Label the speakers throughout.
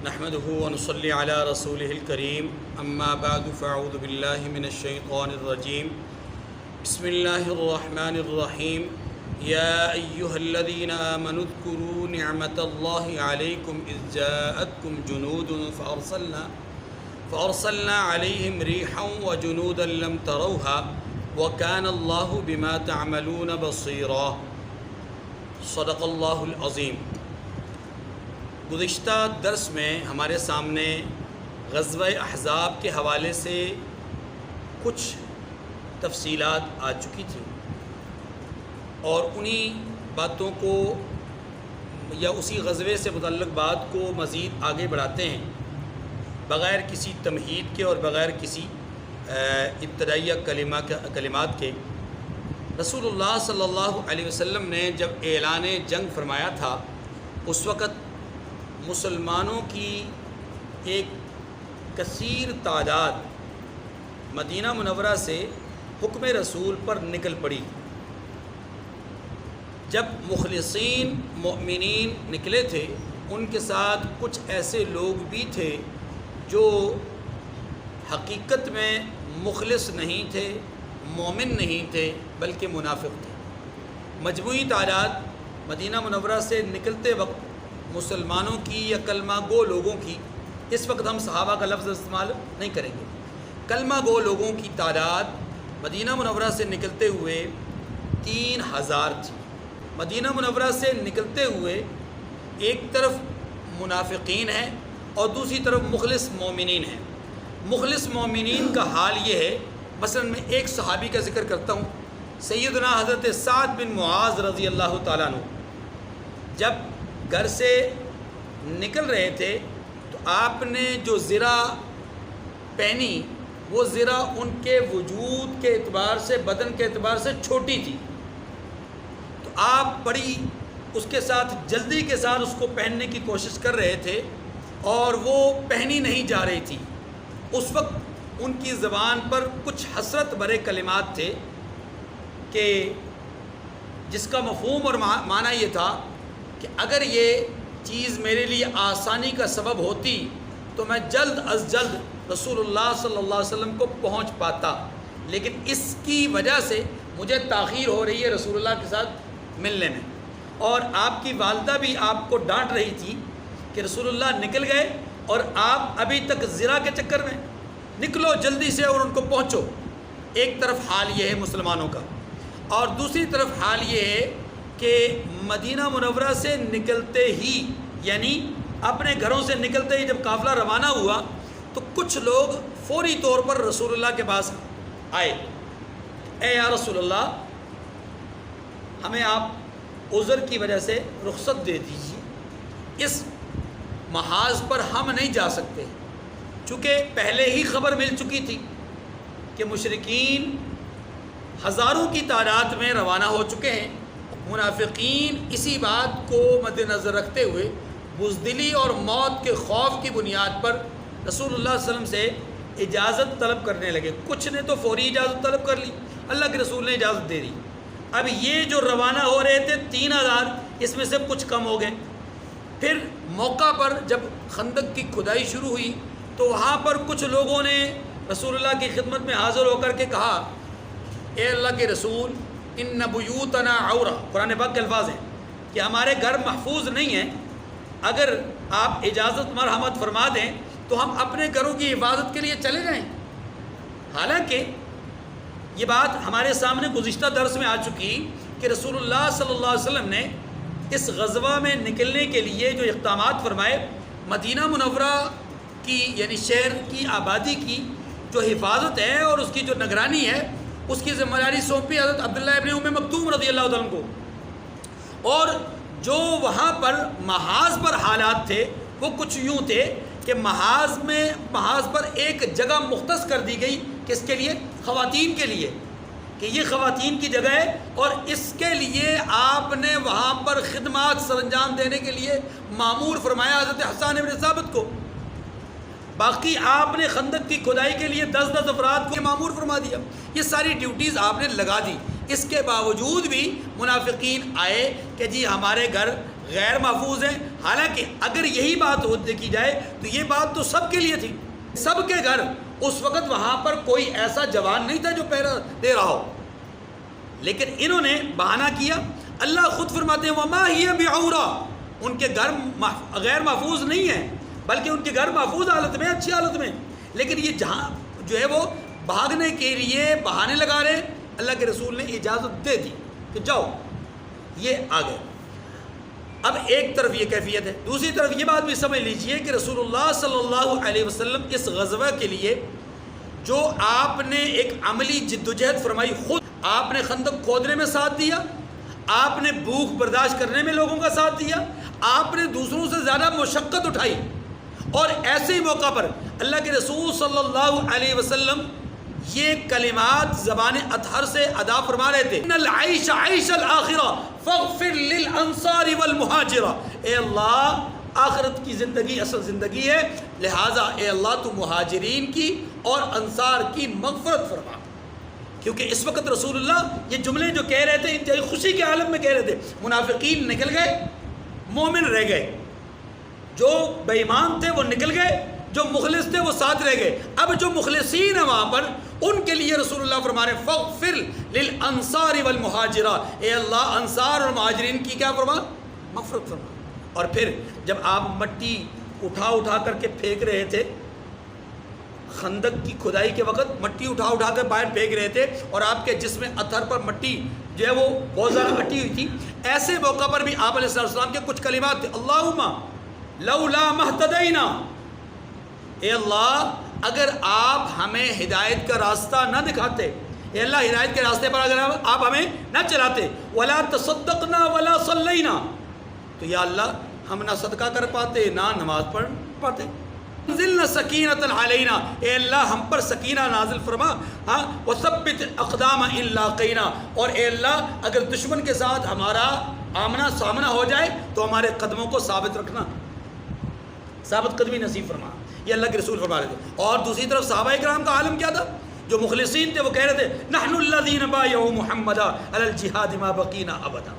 Speaker 1: نحمده ونصلي على رسوله الكريم اما بعد فاعوذ بالله من الشيطان الرجيم بسم الله الرحمن الرحيم يا أيها الذين آمنوا اذكروا نعمة الله عليكم إذ جاءتكم جنود فأرسلنا عليهم ريحا وجنودا لم تروها وكان الله بما تعملون بصيرا صدق الله العظيم۔ گزشتہ درس میں ہمارے سامنے غزوہ احزاب کے حوالے سے کچھ تفصیلات آ چکی تھیں اور انہی باتوں کو یا اسی غزوے سے متعلق بات کو مزید آگے بڑھاتے ہیں بغیر کسی تمہید کے اور بغیر کسی ابتدائیہ کلمات کے۔ رسول اللہ صلی اللہ علیہ وسلم نے جب اعلان جنگ فرمایا تھا اس وقت مسلمانوں کی ایک کثیر تعداد مدینہ منورہ سے حکم رسول پر نکل پڑی۔ جب مخلصین مؤمنین نکلے تھے ان کے ساتھ کچھ ایسے لوگ بھی تھے جو حقیقت میں مخلص نہیں تھے، مومن نہیں تھے، بلکہ منافق تھے۔ مجموعی تعداد مدینہ منورہ سے نکلتے وقت مسلمانوں کی یا کلمہ گو لوگوں کی، اس وقت ہم صحابہ کا لفظ استعمال نہیں کریں گے، کلمہ گو لوگوں کی تعداد مدینہ منورہ سے نکلتے ہوئے 3000 تھی۔ مدینہ منورہ سے نکلتے ہوئے ایک طرف منافقین ہیں اور دوسری طرف مخلص مومنین ہیں۔ مخلص مومنین کا حال یہ ہے، مثلا میں ایک صحابی کا ذکر کرتا ہوں، سیدنا حضرت سعد بن معاذ رضی اللہ تعالیٰ عنہ جب گھر سے نکل رہے تھے تو آپ نے جو زرہ پہنی وہ زرہ ان کے وجود کے اعتبار سے، بدن کے اعتبار سے چھوٹی تھی، تو آپ بڑی اس کے ساتھ جلدی کے ساتھ اس کو پہننے کی کوشش کر رہے تھے اور وہ پہنی نہیں جا رہی تھی۔ اس وقت ان کی زبان پر کچھ حسرت بھرے کلمات تھے کہ جس کا مفہوم اور معنی یہ تھا کہ اگر یہ چیز میرے لیے آسانی کا سبب ہوتی تو میں جلد از جلد رسول اللہ صلی اللہ علیہ وسلم کو پہنچ پاتا، لیکن اس کی وجہ سے مجھے تاخیر ہو رہی ہے رسول اللہ کے ساتھ ملنے میں۔ اور آپ کی والدہ بھی آپ کو ڈانٹ رہی تھی کہ رسول اللہ نکل گئے اور آپ ابھی تک زرہ کے چکر میں، نکلو جلدی سے اور ان کو پہنچو۔ ایک طرف حال یہ ہے مسلمانوں کا، اور دوسری طرف حال یہ ہے کہ مدینہ منورہ سے نکلتے ہی، یعنی اپنے گھروں سے نکلتے ہی جب قافلہ روانہ ہوا تو کچھ لوگ فوری طور پر رسول اللہ کے پاس آئے، اے یا رسول اللہ ہمیں آپ عذر کی وجہ سے رخصت دے دیجیے، اس محاذ پر ہم نہیں جا سکتے، چونکہ پہلے ہی خبر مل چکی تھی کہ مشرکین ہزاروں کی تعداد میں روانہ ہو چکے ہیں۔ منافقین اسی بات کو مد نظر رکھتے ہوئے بزدلی اور موت کے خوف کی بنیاد پر رسول اللہ صلی اللہ علیہ وسلم سے اجازت طلب کرنے لگے۔ کچھ نے تو فوری اجازت طلب کر لی، اللہ کے رسول نے اجازت دے دی۔ اب یہ جو روانہ ہو رہے تھے 3000، اس میں سے کچھ کم ہو گئے۔ پھر موقع پر جب خندق کی کھدائی شروع ہوئی تو وہاں پر کچھ لوگوں نے رسول اللہ کی خدمت میں حاضر ہو کر کے کہا، اے اللہ کے رسول ان بیوتنا عورہ، قرآن پاک کے الفاظ ہیں کہ ہمارے گھر محفوظ نہیں ہیں، اگر آپ اجازت مرحمت فرما دیں تو ہم اپنے گھروں کی حفاظت کے لیے چلے جائیں۔ حالانکہ یہ بات ہمارے سامنے گزشتہ درس میں آ چکی کہ رسول اللہ صلی اللہ علیہ وسلم نے اس غزوہ میں نکلنے کے لیے جو اقدامات فرمائے، مدینہ منورہ کی یعنی شہر کی آبادی کی جو حفاظت ہے اور اس کی جو نگرانی ہے، اس کی ذمہ داری سونپی حضرت عبداللہ ابن ام مکتوم رضی اللہ عنہ کو۔ اور جو وہاں پر محاذ پر حالات تھے وہ کچھ یوں تھے کہ محاذ پر ایک جگہ مختص کر دی گئی، کس کے لیے؟ خواتین کے لیے، کہ یہ خواتین کی جگہ ہے اور اس کے لیے آپ نے وہاں پر خدمات سر انجام دینے کے لیے مامور فرمایا حضرت حسان ابن ثابت کو۔ باقی آپ نے خندق کی کھدائی کے لیے 10 افراد کو مامور فرما دیا، یہ ساری ڈیوٹیز آپ نے لگا دی۔ اس کے باوجود بھی منافقین آئے کہ جی ہمارے گھر غیر محفوظ ہیں. حالانکہ اگر یہی بات دیکھی جائے تو یہ بات تو سب کے لیے تھی. سب کے گھر اس وقت وہاں پر کوئی ایسا جوان نہیں تھا جو پہرا دے رہا ہو، لیکن انہوں نے بہانہ کیا. اللہ خود فرماتے ہیں وما ہی بعورا، ان کے گھر غیر محفوظ نہیں ہیں بلکہ ان کے گھر محفوظ حالت میں، اچھی حالت میں، لیکن یہ جہاں جو ہے وہ بھاگنے کے لیے بہانے لگا رہے. اللہ کے رسول نے اجازت دے دی کہ جاؤ، یہ آ گئے. اب ایک طرف یہ کیفیت ہے، دوسری طرف یہ بات بھی سمجھ لیجئے کہ رسول اللہ صلی اللہ علیہ وسلم اس غزوہ کے لیے جو آپ نے ایک عملی جدوجہد فرمائی، خود آپ نے خندق کھودنے میں ساتھ دیا، آپ نے بھوک برداشت کرنے میں لوگوں کا ساتھ دیا، آپ نے دوسروں سے زیادہ مشقت اٹھائی، اور ایسے ہی موقع پر اللہ کے رسول صلی اللہ علیہ وسلم یہ کلمات زبان اطہر سے ادا فرما رہے تھے، ان العیش عیش الآخرہ فاغفر للانصار والمہاجرہ. اے اللہ، آخرت کی زندگی اصل زندگی ہے، لہٰذا اے اللہ تو مہاجرین کی اور انصار کی مغفرت فرما. کیونکہ اس وقت رسول اللہ یہ جملے جو کہہ رہے تھے انتہائی خوشی کے عالم میں کہہ رہے تھے. منافقین نکل گئے، مومن رہ گئے. جو بے ایمان تھے وہ نکل گئے، جو مخلص تھے وہ ساتھ رہ گئے. اب جو مخلصین ہیں وہاں پر ان کے لیے رسول اللہ فرما رہے ہیں فاغفر للانصار والمہاجرہ، اے اللہ انصار اور مہاجرین کی کیا فرما؟ مغفرت فرما. اور پھر جب آپ مٹی اٹھا کر کے پھینک رہے تھے، خندق کی کھدائی کے وقت مٹی اٹھا کر باہر پھینک رہے تھے اور آپ کے جسم اطہر پر مٹی جو ہے وہ بہت زیادہ اٹی ہوئی تھی، ایسے موقع پر بھی آپ علیہ السلام کے کچھ کلمات تھے، اللہم لولا مہتدینا، اے اللہ اگر آپ ہمیں ہدایت کا راستہ نہ دکھاتے، اے اللہ ہدایت کے راستے پر اگر آپ ہمیں نہ چلاتے، ولا تصدقنا ولا صلینا، تو یا اللہ ہم نہ صدقہ کر پاتے نہ نماز پڑھ پاتے. انزلنا سکینۃ علینا، اے اللہ ہم پر سکینہ نازل فرما. ہاں، وثبت اقدام ان لاقینا، اور اے اللہ اگر دشمن کے ساتھ ہمارا آمنا سامنا ہو جائے تو ہمارے قدموں کو ثابت رکھنا، ثابت قدمی نصیب فرما. یہ اللہ کے رسول فرما رہے تھے. اور دوسری طرف صحابہ کرام کا عالم کیا تھا؟ جو مخلصین تھے وہ کہہ رہے تھے نحن الذین بایعوا محمدا علی الجہاد ما بقینا ابدا،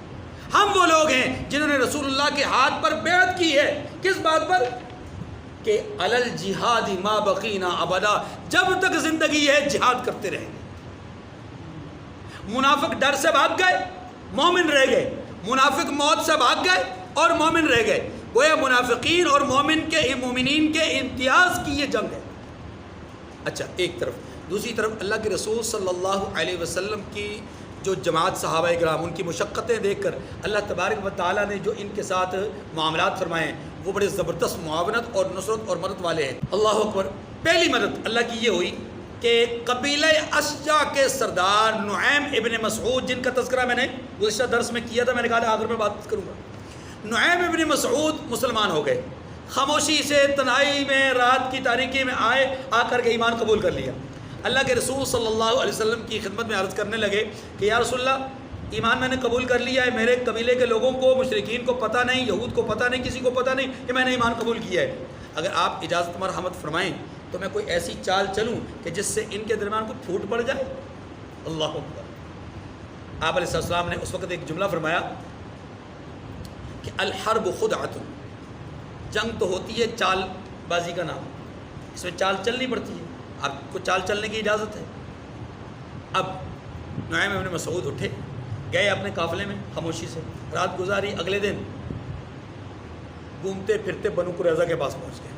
Speaker 1: ہم وہ لوگ ہیں جنہوں نے رسول اللہ کے ہاتھ پر بیعت کی ہے. کس بات پر؟ کہ علی الجہاد ما بقینا ابدا، جب تک زندگی ہے جہاد کرتے رہیں گے. منافق ڈر سے بھاگ گئے، مومن رہ گئے. منافق موت سے بھاگ گئے اور مومن رہ گئے. گویا منافقین اور مومنین کے امتیاز کی یہ جنگ ہے. اچھا ایک طرف، دوسری طرف اللہ کے رسول صلی اللہ علیہ وسلم کی جو جماعت صحابہ کرام، ان کی مشقتیں دیکھ کر اللہ تبارک و تعالیٰ نے جو ان کے ساتھ معاملات فرمائے ہیں وہ بڑے زبردست معاونت اور نصرت اور مدد والے ہیں. اللہ اکبر. پہلی مدد اللہ کی یہ ہوئی کہ قبیلہ اشجع کے سردار نعیم ابن مسعود، جن کا تذکرہ میں نے گزشتہ درس میں کیا تھا، میں نے کہا آخر میں بات کروں گا. نعیم ابن مسعود مسلمان ہو گئے، خاموشی سے تنہائی میں رات کی تاریکی میں آ کر کے ایمان قبول کر لیا. اللہ کے رسول صلی اللہ علیہ وسلم کی خدمت میں عرض کرنے لگے کہ یا رسول اللہ ایمان میں نے قبول کر لیا ہے، میرے قبیلے کے لوگوں کو، مشرکین کو پتہ نہیں، یہود کو پتہ نہیں، کسی کو پتہ نہیں کہ میں نے ایمان قبول کیا ہے. اگر آپ اجازت مرحمت فرمائیں تو میں کوئی ایسی چال چلوں کہ جس سے ان کے درمیان کوئی پھوٹ پڑ جائے. اللہ اکبر. آپ علیہ السلام نے اس وقت ایک جملہ فرمایا کہ الحرب خدعۃ، جنگ تو ہوتی ہے چال بازی کا نام، اس میں چال چلنی پڑتی ہے، آپ کو چال چلنے کی اجازت ہے. اب نعیم ابن مسعود اٹھے، گئے اپنے قافلے میں خاموشی سے، رات گزاری. اگلے دن گھومتے پھرتے بنو قریظہ کے پاس پہنچ گئے.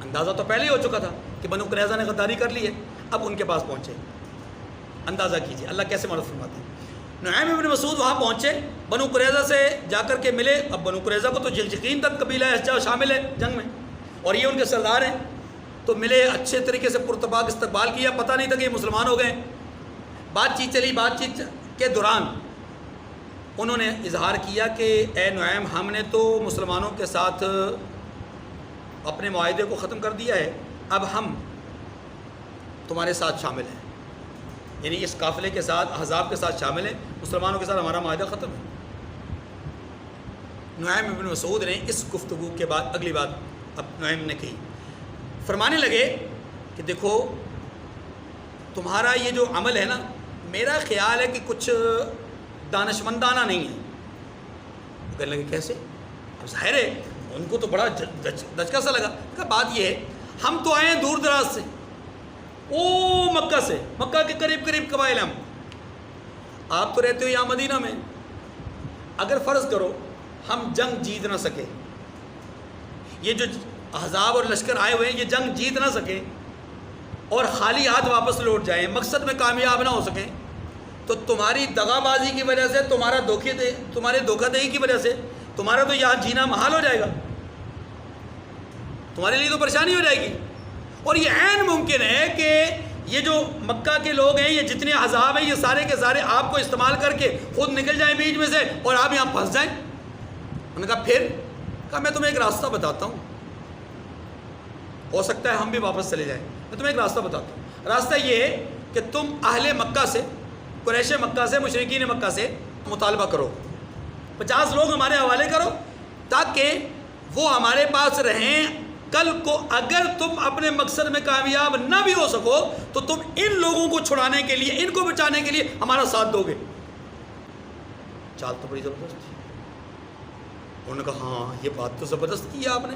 Speaker 1: اندازہ تو پہلے ہی ہو چکا تھا کہ بنو قریظہ نے غداری کر لی ہے، اب ان کے پاس پہنچے. اندازہ کیجیے اللہ کیسے مدد فرماتے ہیں. نعیم ابن مسعود وہاں پہنچے، بنو قریظہ سے جا کر کے ملے. اب بنو قریظہ کو تو یقین تک قبیلہ اشجع شامل ہے جنگ میں، اور یہ ان کے سردار ہیں. تو ملے، اچھے طریقے سے پرتپاک استقبال کیا، پتہ نہیں تھا کہ یہ مسلمان ہو گئے. بات چیت چلی، بات چیت کے دوران انہوں نے اظہار کیا کہ اے نعیم، ہم نے تو مسلمانوں کے ساتھ اپنے معاہدے کو ختم کر دیا ہے، اب ہم تمہارے ساتھ شامل ہیں، یعنی اس قافلے کے ساتھ، احزاب کے ساتھ شامل ہیں، مسلمانوں کے ساتھ ہمارا معاہدہ ختم ہے. نعیم ابن مسعود نے اس گفتگو کے بعد اگلی بات اب نعیم نے کہی، فرمانے لگے کہ دیکھو تمہارا یہ جو عمل ہے نا، میرا خیال ہے کہ کچھ دانشمندانہ نہیں ہے. وہ کہنے لگے کیسے؟ اب ظاہر ہے ان کو تو بڑا دھچکا سا لگا. کہا بات یہ ہے ہم تو آئے ہیں دور دراز سے, مکہ سے, مکہ کے قریب قریب قبائل ہم, آپ تو رہتے ہو یہاں مدینہ میں. اگر فرض کرو ہم جنگ جیت نہ سکے, یہ جو احزاب اور لشکر آئے ہوئے ہیں یہ جنگ جیت نہ سکیں اور خالی ہاتھ واپس لوٹ جائیں, مقصد میں کامیاب نہ ہو سکیں, تو تمہاری دغا بازی کی وجہ سے, تمہارے دھوکہ دہی کی وجہ سے تمہارا تو یہاں جینا محال ہو جائے گا, تمہارے لیے تو پریشانی ہو جائے گی. اور یہ عین ممکن ہے کہ یہ جو مکہ کے لوگ ہیں, یہ جتنے احزاب ہیں, یہ سارے کے سارے آپ کو استعمال کر کے خود نکل جائیں بیچ میں سے اور آپ یہاں پھنس جائیں. انہوں نے کہا پھر؟ کہا میں تمہیں ایک راستہ بتاتا ہوں, ہو سکتا ہے ہم بھی واپس چلے جائیں. میں تمہیں ایک راستہ بتاتا ہوں. راستہ یہ ہے کہ تم اہل مکہ سے, قریش مکہ سے, مشرکین مکہ سے مطالبہ کرو, 50 لوگ ہمارے حوالے کرو تاکہ وہ ہمارے پاس رہیں. کل کو اگر تم اپنے مقصد میں کامیاب نہ بھی ہو سکو تو تم ان لوگوں کو چھڑانے کے لیے, ان کو بچانے کے لیے ہمارا ساتھ دو گے. چال تو بڑی زبردست تھی. انہوں نے کہا ہاں یہ بات تو زبردست کی ہے آپ نے,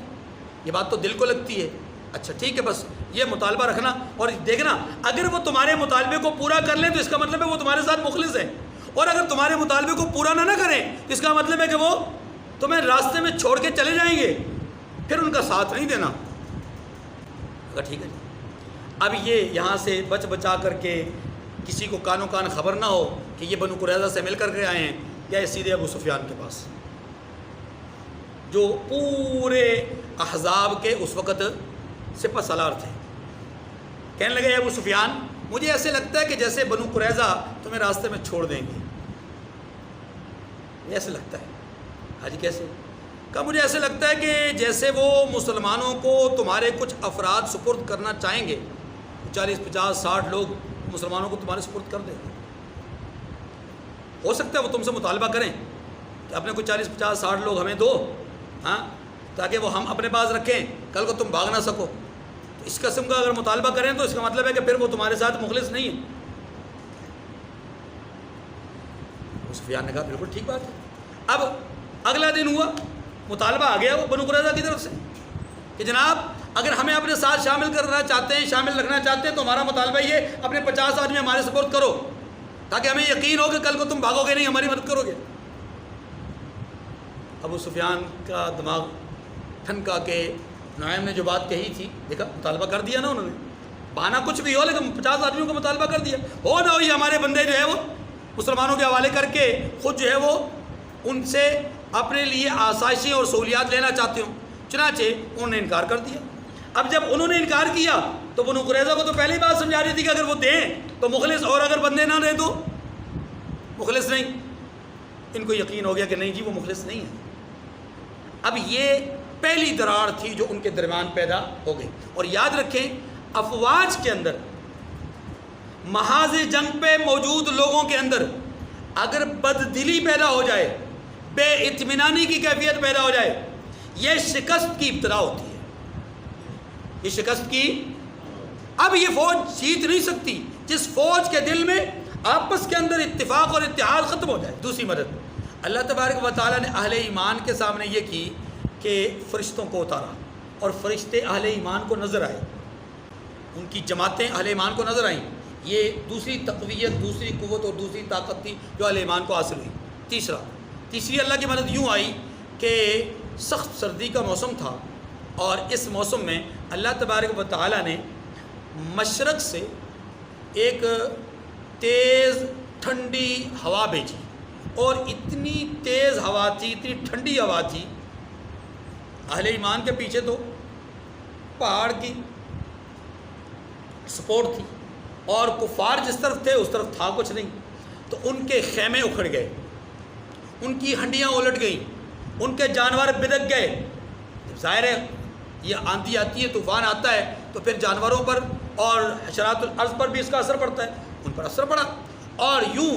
Speaker 1: یہ بات تو دل کو لگتی ہے. اچھا ٹھیک ہے, بس یہ مطالبہ رکھنا اور دیکھنا اگر وہ تمہارے مطالبے کو پورا کر لیں تو اس کا مطلب ہے وہ تمہارے ساتھ مخلص ہیں, اور اگر تمہارے مطالبے کو پورا نہ کریں تو اس کا مطلب ہے کہ وہ تمہیں راستے میں چھوڑ کے چلے جائیں گے, پھر ان کا ساتھ نہیں دینا. کہا ٹھیک ہے جی. اب یہ یہاں سے بچا کر کے کسی کو کانوں کان خبر نہ ہو کہ یہ بنو قریظہ سے مل کر کے آئے ہیں, یا سیدھے ابو سفیان کے پاس, جو پورے احزاب کے اس وقت سپہ سالار تھے. کہنے لگے ابو سفیان مجھے ایسے لگتا ہے کہ جیسے بنو قریظہ تمہیں راستے میں چھوڑ دیں گے, ایسے لگتا ہے. ہاں جی کیسے؟ کہا مجھے ایسے لگتا ہے کہ جیسے وہ مسلمانوں کو تمہارے کچھ افراد سپرد کرنا چاہیں گے, 40 50 60 لوگ مسلمانوں کو تمہارے سپرد کر دیں گے. ہو سکتا ہے وہ تم سے مطالبہ کریں کہ اپنے کوئی 40 50 60 لوگ ہمیں دو, ہاں, تاکہ وہ ہم اپنے پاس رکھیں, کل کو تم بھاگ نہ سکو. تو اس قسم کا اگر مطالبہ کریں تو اس کا مطلب ہے کہ پھر وہ تمہارے ساتھ مخلص نہیں ہے. سفیان نے کہا بالکل ٹھیک بات ہے. اب اگلا دن ہوا, مطالبہ آ گیا وہ بنو قریظہ کی طرف سے کہ جناب اگر ہمیں اپنے ساتھ شامل کرنا چاہتے ہیں, شامل رکھنا چاہتے ہیں تو ہمارا مطالبہ یہ اپنے 50 آدمی ہمارے سپورٹ کرو تاکہ ہمیں یقین ہو کہ کل کو تم بھاگو گے نہیں, ہماری مدد کرو گے. ابو سفیان کا دماغ ٹھنکا کہ نعیم نے جو بات کہی تھی, دیکھا مطالبہ کر دیا نا انہوں نے, بہانہ کچھ بھی ہو لیکن 50 آدمیوں کا مطالبہ کر دیا. ہو نہ ہو یہ ہمارے بندے جو ہے وہ مسلمانوں کے حوالے کر کے خود جو ہے وہ ان سے اپنے لیے آسائشیں اور سہولیات لینا چاہتے ہوں. چنانچہ انہوں نے انکار کر دیا. اب جب انہوں نے انکار کیا تو بنو قریظہ کو تو پہلی بات سمجھا رہی تھی کہ اگر وہ دیں تو مخلص, اور اگر بندے نہ دیں تو مخلص نہیں. ان کو یقین ہو گیا کہ نہیں جی وہ مخلص نہیں ہے. اب یہ پہلی دراڑ تھی جو ان کے درمیان پیدا ہو گئی. اور یاد رکھیں افواج کے اندر, محاذ جنگ پہ موجود لوگوں کے اندر اگر بددلی پیدا ہو جائے, بے اطمینانی کی کیفیت پیدا ہو جائے, یہ شکست کی ابتدا ہوتی ہے. یہ شکست کی, اب یہ فوج جیت نہیں سکتی جس فوج کے دل میں آپس کے اندر اتفاق اور اتحاد ختم ہو جائے. دوسری مدد اللہ تبارک و تعالیٰ نے اہل ایمان کے سامنے یہ کی کہ فرشتوں کو اتارا, اور فرشتے اہل ایمان کو نظر آئے, ان کی جماعتیں اہل ایمان کو نظر آئیں. یہ دوسری تقویت, دوسری قوت اور دوسری طاقت تھی جو اہل ایمان کو حاصل ہوئی. تیسری اللہ کی مدد یوں آئی کہ سخت سردی کا موسم تھا, اور اس موسم میں اللہ تبارک و تعالیٰ نے مشرق سے ایک تیز ٹھنڈی ہوا بھیجی, اور اتنی تیز ہوا تھی, اتنی ٹھنڈی ہوا تھی. اہل ایمان کے پیچھے تو پہاڑ کی سپورٹ تھی, اور کفار جس طرف تھے اس طرف تھا کچھ نہیں. تو ان کے خیمے اکھڑ گئے, ان کی ہنڈیاں الٹ گئیں, ان کے جانور بدک گئے. ظاہر ہے یہ آندھی آتی ہے, طوفان آتا ہے, تو پھر جانوروں پر اور حشرات الارض پر بھی اس کا اثر پڑتا ہے. ان پر اثر پڑا, اور یوں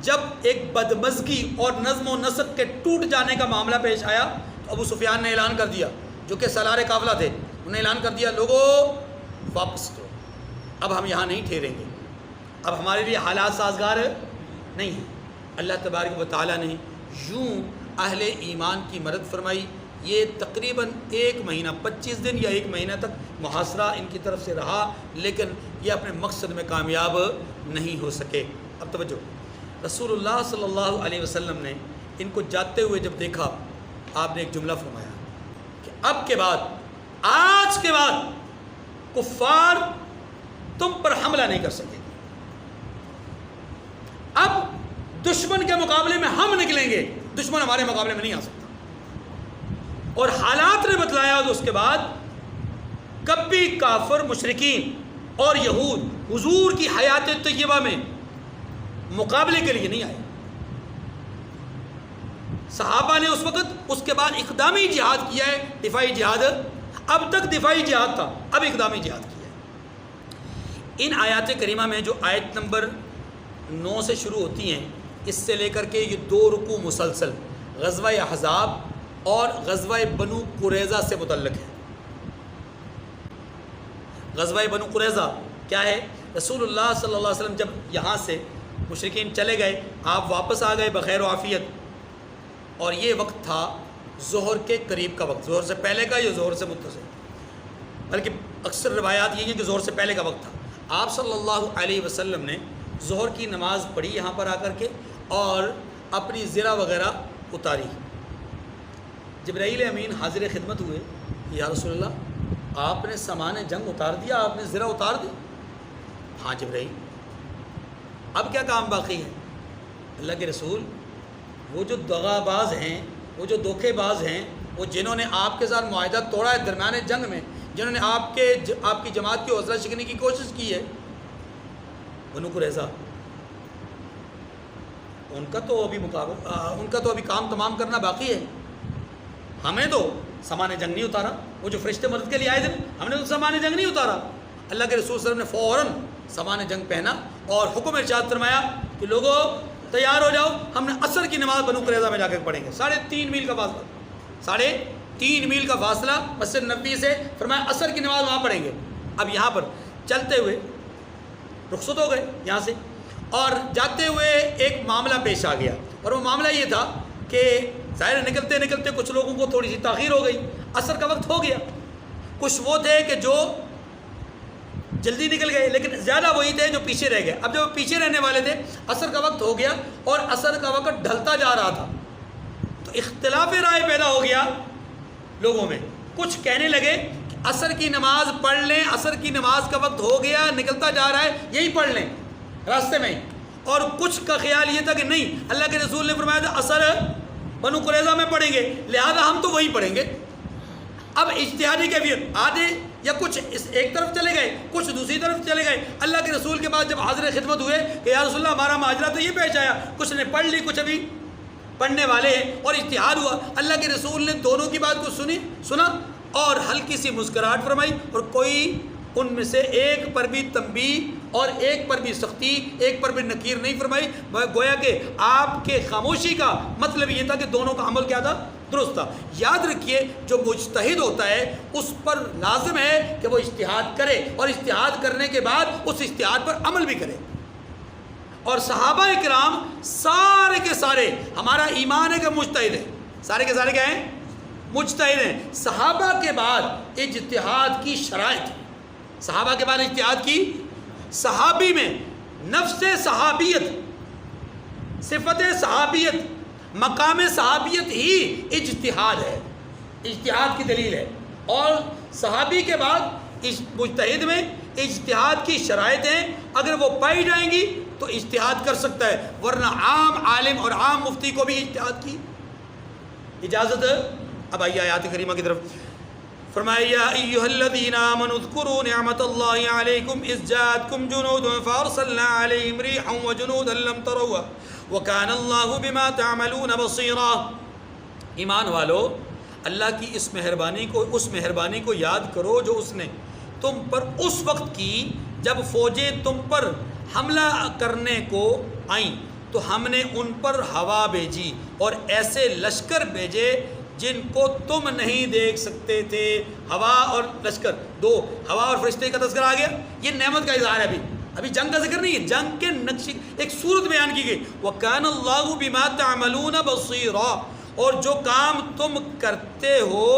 Speaker 1: جب ایک بدمزگی اور نظم و نسق کے ٹوٹ جانے کا معاملہ پیش آیا تو ابو سفیان نے اعلان کر دیا, جو کہ سالار قافلہ تھے, انہوں نے اعلان کر دیا لوگوں واپس کرو, اب ہم یہاں نہیں ٹھہریں گے, اب ہمارے لیے حالات سازگار نہیں ہیں. اللہ تبارک و تعالیٰ نے یوں اہل ایمان کی مدد فرمائی۔ یہ تقریباً 1 مہینہ 25 دن یا 1 مہینہ تک محاصرہ ان کی طرف سے رہا، لیکن یہ اپنے مقصد میں کامیاب نہیں ہو سکے۔ اب توجہ، رسول اللہ صلی اللہ علیہ وسلم نے ان کو جاتے ہوئے جب دیکھا، آپ نے ایک جملہ فرمایا کہ اب کے بعد، آج کے بعد کفار تم پر حملہ نہیں کر سکے، اب دشمن کے مقابلے میں ہم نکلیں گے، دشمن ہمارے مقابلے میں نہیں آ سکتا۔ اور حالات نے بتلایا اس کے بعد کبھی کافر مشرکین اور یہود حضور کی حیات طیبہ میں مقابلے کے لیے نہیں آئے۔ صحابہ نے اس وقت اس کے بعد اقدامی جہاد کیا ہے، دفاعی جہاد، اب تک دفاعی جہاد تھا، اب اقدامی جہاد کیا ہے۔ ان آیات کریمہ میں جو آیت نمبر 9 سے شروع ہوتی ہیں، اس سے لے کر کے یہ 2 رکوع مسلسل غزوہ احزاب اور غزوہ بنو قریظہ سے متعلق ہے۔ غزوہ بنو قریظہ کیا ہے؟ رسول اللہ صلی اللہ علیہ وسلم جب یہاں سے مشرکین چلے گئے، آپ واپس آ گئے بخیر و عافیت، اور یہ وقت تھا ظہر کے قریب کا وقت، ظہر سے پہلے کا یا ظہر سے متصل، بلکہ اکثر روایات یہ ہیں کہ ظہر سے پہلے کا وقت تھا۔ آپ صلی اللہ علیہ وسلم نے ظہر کی نماز پڑھی یہاں پر آ کر کے، اور اپنی زرہ وغیرہ اتاری۔ جبرائیل امین حاضر خدمت ہوئے، یا رسول اللہ آپ نے سامان جنگ اتار دیا، آپ نے زرہ اتار دی؟ ہاں جبرائیل، اب کیا کام باقی ہے؟ اللہ کے رسول، وہ جو دغا باز ہیں، وہ جو دھوکے باز ہیں، وہ جنہوں نے آپ کے ساتھ معاہدہ توڑا ہے درمیان جنگ میں، جنہوں نے آپ کی جماعت کی حوصلہ شکنی کی کوشش کی ہے، بنو قریظہ، ان کا تو ابھی کام تمام کرنا باقی ہے۔ ہمیں تو سامان جنگ نہیں اتارا، وہ جو فرشتے مدد کے لیے آئے تھے، ہم نے تو سامان جنگ نہیں اتارا۔ اللہ کے رسول صلی اللہ علیہ وسلم نے فوراً سامان جنگ پہنا اور حکم ارشاد فرمایا کہ لوگوں تیار ہو جاؤ، ہم نے عصر کی نماز بنو قریظہ میں جا کے پڑھیں گے۔ 3.5 میل کا فاصلہ، 3.5 میل کا فاصلہ مسجد نبوی سے، فرمایا عصر کی نماز وہاں پڑھیں گے۔ اب یہاں پر چلتے ہوئے رخصت ہو گئے یہاں سے، اور جاتے ہوئے ایک معاملہ پیش آ گیا، اور وہ معاملہ یہ تھا کہ ظاہر نکلتے نکلتے کچھ لوگوں کو تھوڑی سی تاخیر ہو گئی، عصر کا وقت ہو گیا۔ کچھ وہ تھے کہ جو جلدی نکل گئے، لیکن زیادہ وہی تھے جو پیچھے رہ گئے۔ اب جو پیچھے رہنے والے تھے، عصر کا وقت ہو گیا اور عصر کا وقت ڈھلتا جا رہا تھا، تو اختلاف رائے پیدا ہو گیا لوگوں میں۔ کچھ کہنے لگے کہ عصر کی نماز پڑھ لیں، عصر کی نماز کا وقت ہو گیا، نکلتا جا رہا ہے، یہی پڑھ لیں راستے میں۔ اور کچھ کا خیال یہ تھا کہ نہیں، اللہ کے رسول نے فرمایا تھا عصر بنو قریظہ میں پڑھیں گے، لہذا ہم تو وہی پڑھیں گے۔ اب اجتہادی کیفیت، آدھے یا کچھ ایک طرف چلے گئے، کچھ دوسری طرف چلے گئے۔ اللہ کے رسول کے بعد جب حاضر خدمت ہوئے کہ یا رسول اللہ ہمارا ماجرا تو یہ پیش آیا، کچھ نے پڑھ لی، کچھ ابھی پڑھنے والے ہیں، اور اجتہاد ہوا۔ اللہ کے رسول نے دونوں کی بات کو سنا اور ہلکی سی مسکراہٹ فرمائی، اور کوئی ان میں سے ایک پر بھی تنبیہ اور ایک پر بھی سختی، ایک پر بھی نکیر نہیں فرمائی۔ گویا کہ آپ کے خاموشی کا مطلب یہ تھا کہ دونوں کا عمل کیا تھا؟ درست تھا۔ یاد رکھیے، جو مجتہد ہوتا ہے اس پر لازم ہے کہ وہ اجتہاد کرے، اور اجتہاد کرنے کے بعد اس اجتہاد پر عمل بھی کرے۔ اور صحابہ کرام سارے کے سارے، ہمارا ایمان ہے کہ مجتہد ہیں، سارے کے سارے کیا ہیں؟ مجتہد ہیں۔ صحابہ کے بعد اجتہاد کی شرائط، صحابہ کے بعد اجتہاد کی، صحابی میں نفس صحابیت، صفت صحابیت، مقام صحابیت ہی اجتہاد ہے، اجتہاد کی دلیل ہے۔ اور صحابی کے بعد مجتہد میں اجتہاد کی شرائط ہیں، اگر وہ پائی جائیں گی تو اجتہاد کر سکتا ہے، ورنہ عام عالم اور عام مفتی کو بھی اجتہاد کی اجازت ہے۔ اب آئیے آیات کریمہ کی طرف۔ فرمایا یا ایھا الذین آمنوا اذکروا نعمت اللہ علیکم اذ جاءتکم جنود فارسلنا علیہم ریحا وجنودا لم تروها وکان اللہ بما تعملون بصیرا۔ ایمان والو، اللہ کی اس مہربانی کو یاد کرو جو اس نے تم پر اس وقت کی جب فوجیں تم پر حملہ کرنے کو آئیں، تو ہم نے ان پر ہوا بھیجی اور ایسے لشکر بھیجے جن کو تم نہیں دیکھ سکتے تھے۔ ہوا اور لشکر، دو، ہوا اور فرشتے کا تذکرہ آ گیا۔ یہ نعمت کا اظہار ہے، ابھی جنگ کا ذکر نہیں ہے، جنگ کے نقشے ایک صورت بیان کی گئی۔ وَكَانَ اللَّهُ بِمَا تَعْمَلُونَ بَصِيرًا، اور جو کام تم کرتے ہو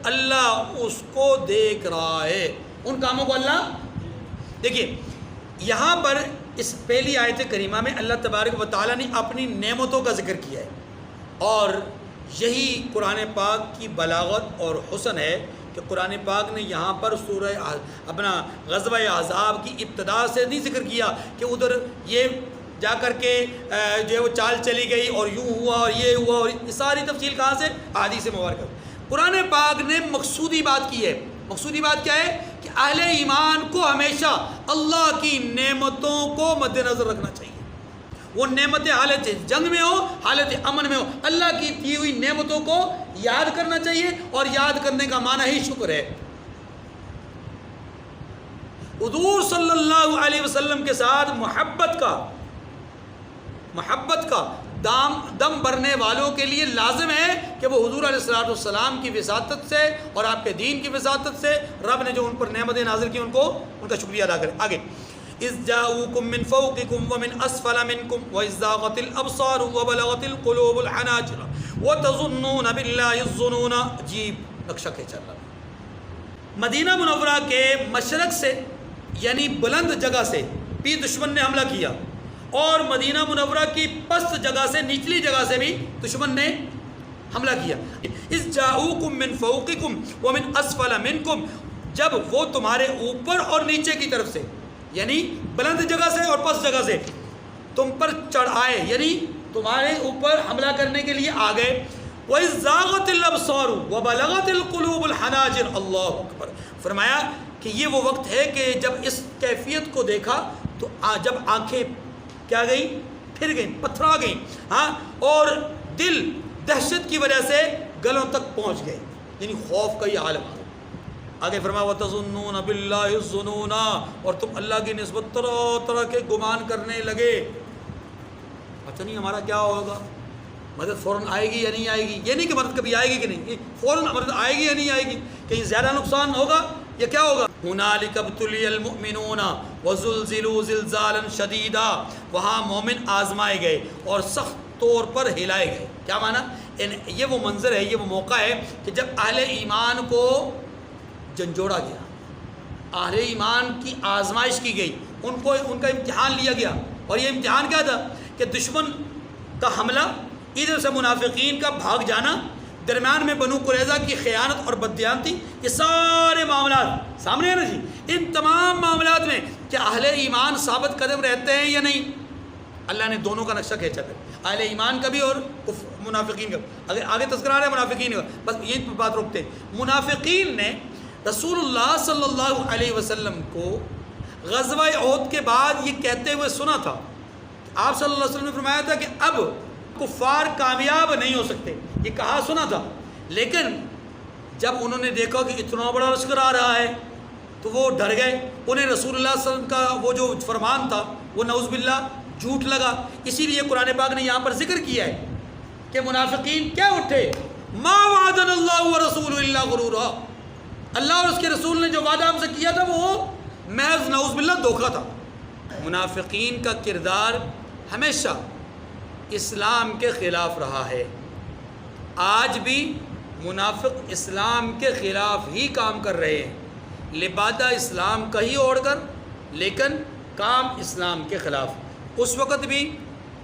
Speaker 1: اللہ اس کو دیکھ رہا ہے. ان کاموں کو اللہ دیکھیے. یہاں پر اس پہلی آیت کریمہ میں اللہ تبارک و تعالیٰ نے اپنی نعمتوں کا ذکر کیا ہے، اور یہی قرآن پاک کی بلاغت اور حسن ہے کہ قرآن پاک نے یہاں پر سورہ اپنا غزوہ احزاب کی ابتدا سے نہیں ذکر کیا کہ ادھر یہ جا کر کے جو ہے وہ چال چلی گئی اور یوں ہوا اور یہ ہوا، اور یہ ساری تفصیل کہاں سے؟ احادیث مبارکہ. قرآن پاک نے مقصودی بات کی ہے. مقصودی بات کیا ہے؟ کہ اہل ایمان کو ہمیشہ اللہ کی نعمتوں کو مد نظر رکھنا چاہیے. وہ نعمتیں حالت جنگ میں ہو، حالت امن میں ہو، اللہ کی دی ہوئی نعمتوں کو یاد کرنا چاہیے، اور یاد کرنے کا معنی ہی شکر ہے. حضور صلی اللہ علیہ وسلم کے ساتھ محبت کا دم بھرنے والوں کے لیے لازم ہے کہ وہ حضور علیہ السلام کی وساطت سے اور آپ کے دین کی وساطت سے رب نے جو ان پر نعمتیں نازل کی ان کا شکریہ ادا کرے. آگے اذ جاءوکم من فوقکم ومن اسفل منکم واذ زاغت الابصار وبلغت القلوب الحناجر وتظنون بالله الظنون. عجیب نقشہ کھینچا اللہ. مدینہ منورہ کے مشرق سے یعنی بلند جگہ سے بھی دشمن نے حملہ کیا، اور مدینہ منورہ کی پست جگہ سے، نچلی جگہ سے بھی دشمن نے حملہ کیا. اذ جاءوکم من فوقکم ومن اسفل منکم، جب وہ تمہارے اوپر اور نیچے کی طرف سے یعنی بلند جگہ سے اور پست جگہ سے تم پر چڑھ آئے، یعنی تمہارے اوپر حملہ کرنے کے لیے آ گئے. وَإِذْ زَاغَتِ الْأَبْصَارُ وَبَلَغَتِ الْقُلُوبُ الْحَنَاجِرَ. اللہ اکبر. فرمایا کہ یہ وہ وقت ہے کہ جب اس کیفیت کو دیکھا تو جب آنکھیں کیا گئی؟ پھر گئیں، پتھرا گئیں، ہاں، اور دل دہشت کی وجہ سے گلوں تک پہنچ گئے، یعنی خوف کا یہ عالم. آگے فرمایا وَتَظُنُّونَ بِاللَّهِ الظُّنُونَ، اور تم اللہ کی نسبت طرح طرح کے گمان کرنے لگے. پتہ نہیں ہمارا کیا ہوگا، مدد فوراً آئے گی یا نہیں آئے گی. یہ نہیں کہ مدد کبھی آئے گی کہ نہیں، فوراً مدد آئے گی یا نہیں آئے گی، کہیں زیادہ نقصان ہوگا یا کیا ہوگا. هُنَالِكَ ابْتُلِيَ الْمُؤْمِنُونَ وَزُلْزِلُوا زِلْزَالًا شَدِيدًا. وہاں مومن آزمائے گئے اور سخت طور پر ہلائے گئے. کیا معنی؟ یہ وہ منظر ہے، یہ وہ موقع ہے کہ جب اہل ایمان کو جھنجھوڑا گیا، اہل ایمان کی آزمائش کی گئی، ان کا امتحان لیا گیا. اور یہ امتحان کیا تھا؟ کہ دشمن کا حملہ، ادھر سے منافقین کا بھاگ جانا، درمیان میں بنو قریظہ کی خیانت اور بددیانتی، یہ سارے معاملات سامنے ہیں نا جی. ان تمام معاملات میں کیا اہل ایمان ثابت قدم رہتے ہیں یا نہیں؟ اللہ نے دونوں کا نقشہ کھینچا ہے، اہل ایمان کا بھی اور منافقین کا. اگر آگے تذکرہ آ رہا ہے منافقین کا، بس یہیں پر بات روکتے ہیں. منافقین نے رسول اللہ صلی اللہ علیہ وسلم کو غزوہ احد کے بعد یہ کہتے ہوئے سنا تھا. آپ صلی اللہ علیہ وسلم نے فرمایا تھا کہ اب کفار کامیاب نہیں ہو سکتے، یہ کہا سنا تھا. لیکن جب انہوں نے دیکھا کہ اتنا بڑا لشکر آ رہا ہے تو وہ ڈر گئے. انہیں رسول اللہ صلی اللہ علیہ وسلم کا وہ جو فرمان تھا وہ نعوذ باللہ جھوٹ لگا. اسی لیے قرآن پاک نے یہاں پر ذکر کیا ہے کہ منافقین کیا اٹھے، ما وعدنا اللہ ورسولہ الا غرورا. اللہ اور اس کے رسول نے جو وعدہ ہم سے کیا تھا وہ محض نعوذ باللہ دھوکہ تھا. منافقین کا کردار ہمیشہ اسلام کے خلاف رہا ہے. آج بھی منافق اسلام کے خلاف ہی کام کر رہے ہیں، لبادہ اسلام کا ہی اوڑھ کر، لیکن کام اسلام کے خلاف. اس وقت بھی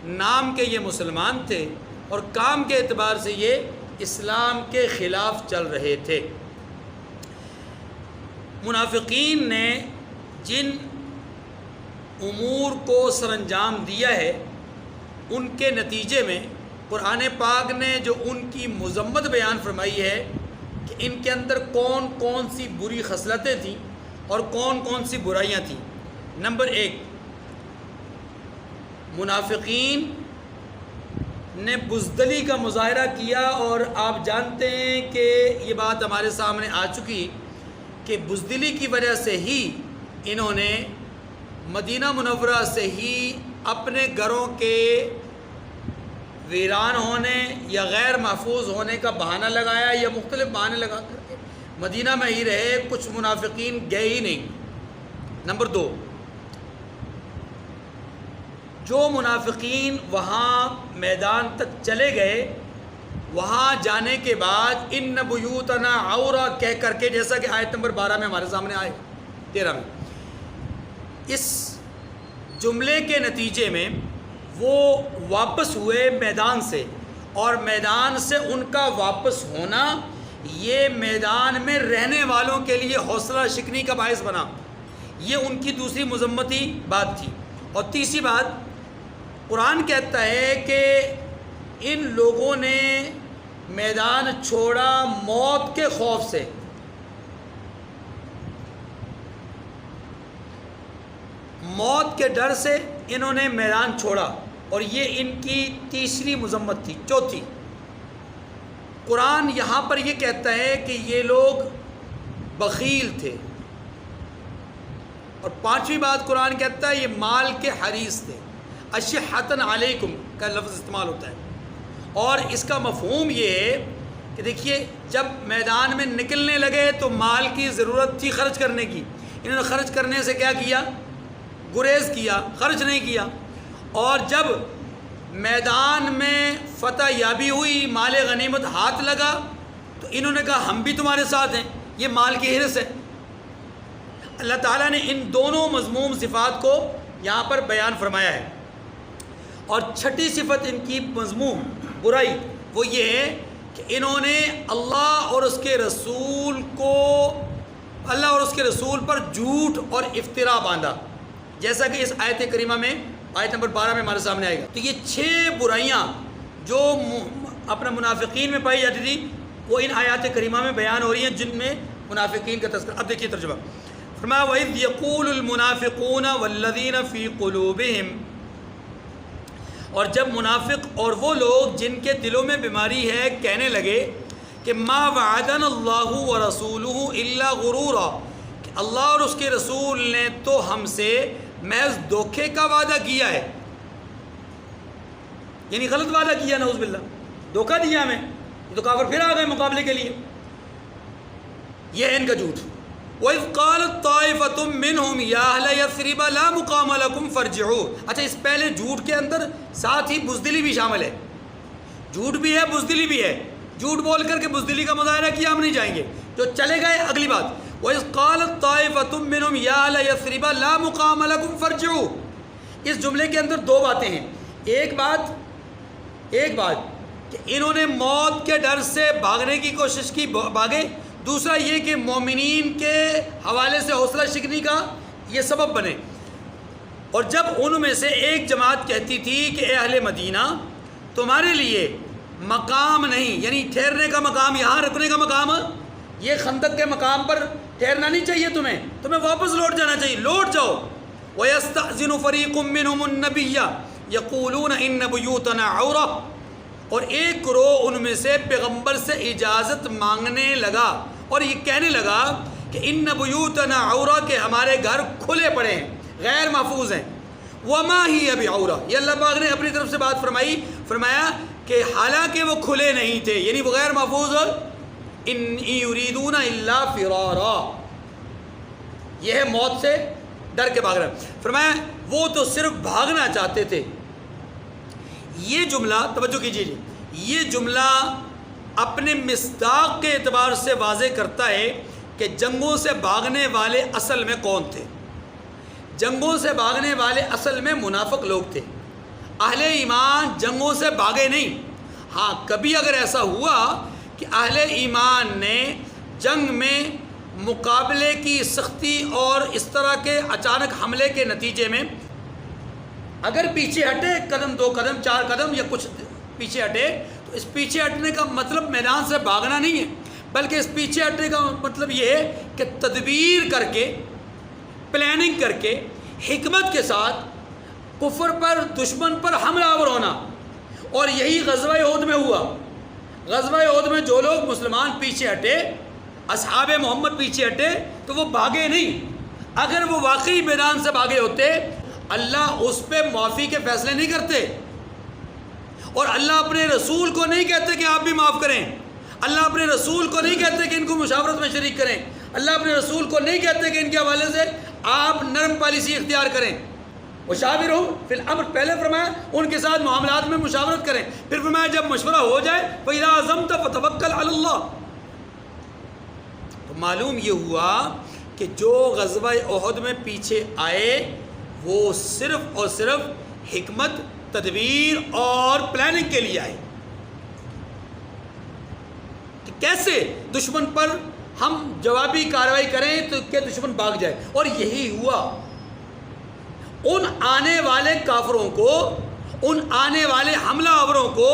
Speaker 1: نام کے یہ مسلمان تھے اور کام کے اعتبار سے یہ اسلام کے خلاف چل رہے تھے. منافقین نے جن امور کو سر انجام دیا ہے ان کے نتیجے میں قرآن پاک نے جو ان کی مذمت بیان فرمائی ہے کہ ان کے اندر کون کون سی بری خصلتیں تھیں اور کون کون سی برائیاں تھیں. نمبر 1، منافقین نے بزدلی کا مظاہرہ کیا، اور آپ جانتے ہیں کہ یہ بات ہمارے سامنے آ چکی کہ بزدلی کی وجہ سے ہی انہوں نے مدینہ منورہ سے ہی اپنے گھروں کے ویران ہونے یا غیر محفوظ ہونے کا بہانہ لگایا، یا مختلف بہانے لگا کر کے مدینہ میں ہی رہے. کچھ منافقین گئے ہی نہیں. نمبر 2، جو منافقین وہاں میدان تک چلے گئے وہاں جانے کے بعد ان بیوتنا عورا کہہ کر کے، جیسا کہ آیت نمبر 12 میں ہمارے سامنے آئے 13 میں، اس جملے کے نتیجے میں وہ واپس ہوئے میدان سے، اور میدان سے ان کا واپس ہونا یہ میدان میں رہنے والوں کے لیے حوصلہ شکنی کا باعث بنا۔ یہ ان کی دوسری مذمتی بات تھی۔ اور تیسری بات، قرآن کہتا ہے کہ ان لوگوں نے میدان چھوڑا موت کے خوف سے۔ موت کے ڈر سے انہوں نے میدان چھوڑا، اور یہ ان کی تیسری مذمت تھی۔ چوتھی، قرآن یہاں پر یہ کہتا ہے کہ یہ لوگ بخیل تھے، اور پانچویں بات قرآن کہتا ہے یہ مال کے حریص تھے۔ اشحۃ علیکم کا لفظ استعمال ہوتا ہے، اور اس کا مفہوم یہ ہے کہ دیکھیے جب میدان میں نکلنے لگے تو مال کی ضرورت تھی خرچ کرنے کی، انہوں نے خرچ کرنے سے کیا کیا؟ گریز کیا، خرچ نہیں کیا۔ اور جب میدان میں فتح یابی ہوئی، مال غنیمت ہاتھ لگا، تو انہوں نے کہا ہم بھی تمہارے ساتھ ہیں۔ یہ مال کی حرص ہے۔ اللہ تعالیٰ نے ان دونوں مذموم صفات کو یہاں پر بیان فرمایا ہے۔ اور چھٹی صفت ان کی مذموم برائی وہ یہ ہے کہ انہوں نے اللہ اور اس کے رسول پر جھوٹ اور افتراء باندھا، جیسا کہ اس آیت کریمہ میں آیت نمبر 12 میں ہمارے سامنے آئے گا۔ تو یہ 6 برائیاں جو اپنا منافقین میں پائی جاتی تھی وہ ان آیات کریمہ میں بیان ہو رہی ہیں، جن میں منافقین کا تذکرہ۔ اب دیکھیے ترجمہ، فرمایا وَإِذْ يَقُولُ الْمُنَافِقُونَ وَالَّذِينَ فِي قُلُوبِهِمْ، اور جب منافق اور وہ لوگ جن کے دلوں میں بیماری ہے کہنے لگے کہ مَا وَعَدَنَا اللَّهُ وَرَسُولُهُ إِلَّا غُرُورًا، کہ اللہ اور اس کے رسول نے تو ہم سے محض دھوکے کا وعدہ کیا ہے، یعنی غلط وعدہ کیا، نعوذ باللہ، دھوکہ دیا ہمیں، یہ تو کافر پھر آ گئے مقابلے کے لیے۔ یہ ہے ان کا جھوٹ۔ وَإِذْ قَالَتْ طَائِفَةٌ مِّنْهُمْ يَا أَهْلَ يَثْرِبَ لَا مُقَامَ لَكُمْ فَارْجِعُوا۔ اچھا، اس پہلے جھوٹ کے اندر ساتھ ہی بزدلی بھی شامل ہے، جھوٹ بھی ہے بزدلی بھی ہے۔ جھوٹ بول کر کے بزدلی کا مظاہرہ کیا، ہم نہیں جائیں گے، جو چلے گئے۔ اگلی بات، وَإِذْ قَالَتْ طَائِفَةٌ مِّنْهُمْ يَا أَهْلَ يَثْرِبَ لَا مُقَامَ لَكُمْ فَارْجِعُوا۔ اس جملے کے اندر 2 باتیں ہیں۔ ایک بات کہ انہوں نے موت کے ڈر سے بھاگنے کی کوشش کی، بھاگے۔ دوسرا یہ کہ مومنین کے حوالے سے حوصلہ شکنی کا یہ سبب بنے۔ اور جب ان میں سے ایک جماعت کہتی تھی کہ اے اہل مدینہ، تمہارے لیے مقام نہیں، یعنی ٹھہرنے کا مقام، یہاں رکنے کا مقام، یہ خندق کے مقام پر ٹھہرنا نہیں چاہیے، تمہیں واپس لوٹ جانا چاہیے، لوٹ جاؤ۔ وَيَسْتَأْذِنُ فَرِيقٌ مِّنْهُمُ النَّبِيَّ يَقُولُونَ إِنَّ بُيُوتَنَا عَوْرَةٌ، اور ایک گروہ ان میں سے پیغمبر سے اجازت مانگنے لگا اور یہ کہنے لگا کہ ان بیوتنا عورہ، کہ ہمارے گھر کھلے پڑے ہیں، غیر محفوظ ہیں۔ وما ہی بعورہ، یہ اللہ پاک نے اپنی طرف سے بات فرمایا کہ حالانکہ وہ کھلے نہیں تھے، یعنی وہ غیر محفوظ، ان یریدون الا فرارا، یہ ہے موت سے ڈر کے بھاگ رہا۔ فرمایا وہ تو صرف بھاگنا چاہتے تھے۔ یہ جملہ توجہ کیجیے جی، یہ جملہ اپنے مصداق کے اعتبار سے واضح کرتا ہے کہ جنگوں سے بھاگنے والے اصل میں کون تھے۔ جنگوں سے بھاگنے والے اصل میں منافق لوگ تھے۔ اہل ایمان جنگوں سے بھاگے نہیں۔ ہاں، کبھی اگر ایسا ہوا کہ اہل ایمان نے جنگ میں مقابلے کی سختی اور اس طرح کے اچانک حملے کے نتیجے میں اگر پیچھے ہٹے، قدم 2 قدم 4 قدم یا کچھ پیچھے ہٹے، تو اس پیچھے ہٹنے کا مطلب میدان سے بھاگنا نہیں ہے، بلکہ اس پیچھے ہٹنے کا مطلب یہ ہے کہ تدبیر کر کے، پلاننگ کر کے، حکمت کے ساتھ کفر پر، دشمن پر حملہ آور ہونا۔ اور یہی غزوہ احد میں ہوا۔ غزوہ احد میں جو لوگ مسلمان پیچھے ہٹے، اصحاب محمد پیچھے ہٹے، تو وہ بھاگے نہیں۔ اگر وہ واقعی میدان سے بھاگے ہوتے، اللہ اس پہ معافی کے فیصلے نہیں کرتے، اور اللہ اپنے رسول کو نہیں کہتے کہ آپ بھی معاف کریں، اللہ اپنے رسول کو نہیں کہتے کہ ان کو مشاورت میں شریک کریں، اللہ اپنے رسول کو نہیں کہتے کہ ان کے حوالے سے آپ نرم پالیسی اختیار کریں۔ وشاورہم فی الامر، پہلے فرمایا ان کے ساتھ معاملات میں مشاورت کریں، پھر فرمایا جب مشورہ ہو جائے فَإِذَا عَزَمْتَ فَتَوَكَّلْ عَلَى اللَّهِ۔ تو معلوم یہ ہوا کہ جو غزوہ احد میں پیچھے آئے وہ صرف اور صرف حکمت، تدبیر اور پلاننگ کے لیے آئے کہ کیسے دشمن پر ہم جوابی کارروائی کریں تو کہ دشمن بھاگ جائے، اور یہی ہوا۔ ان آنے والے کافروں کو، ان آنے والے حملہ آوروں کو،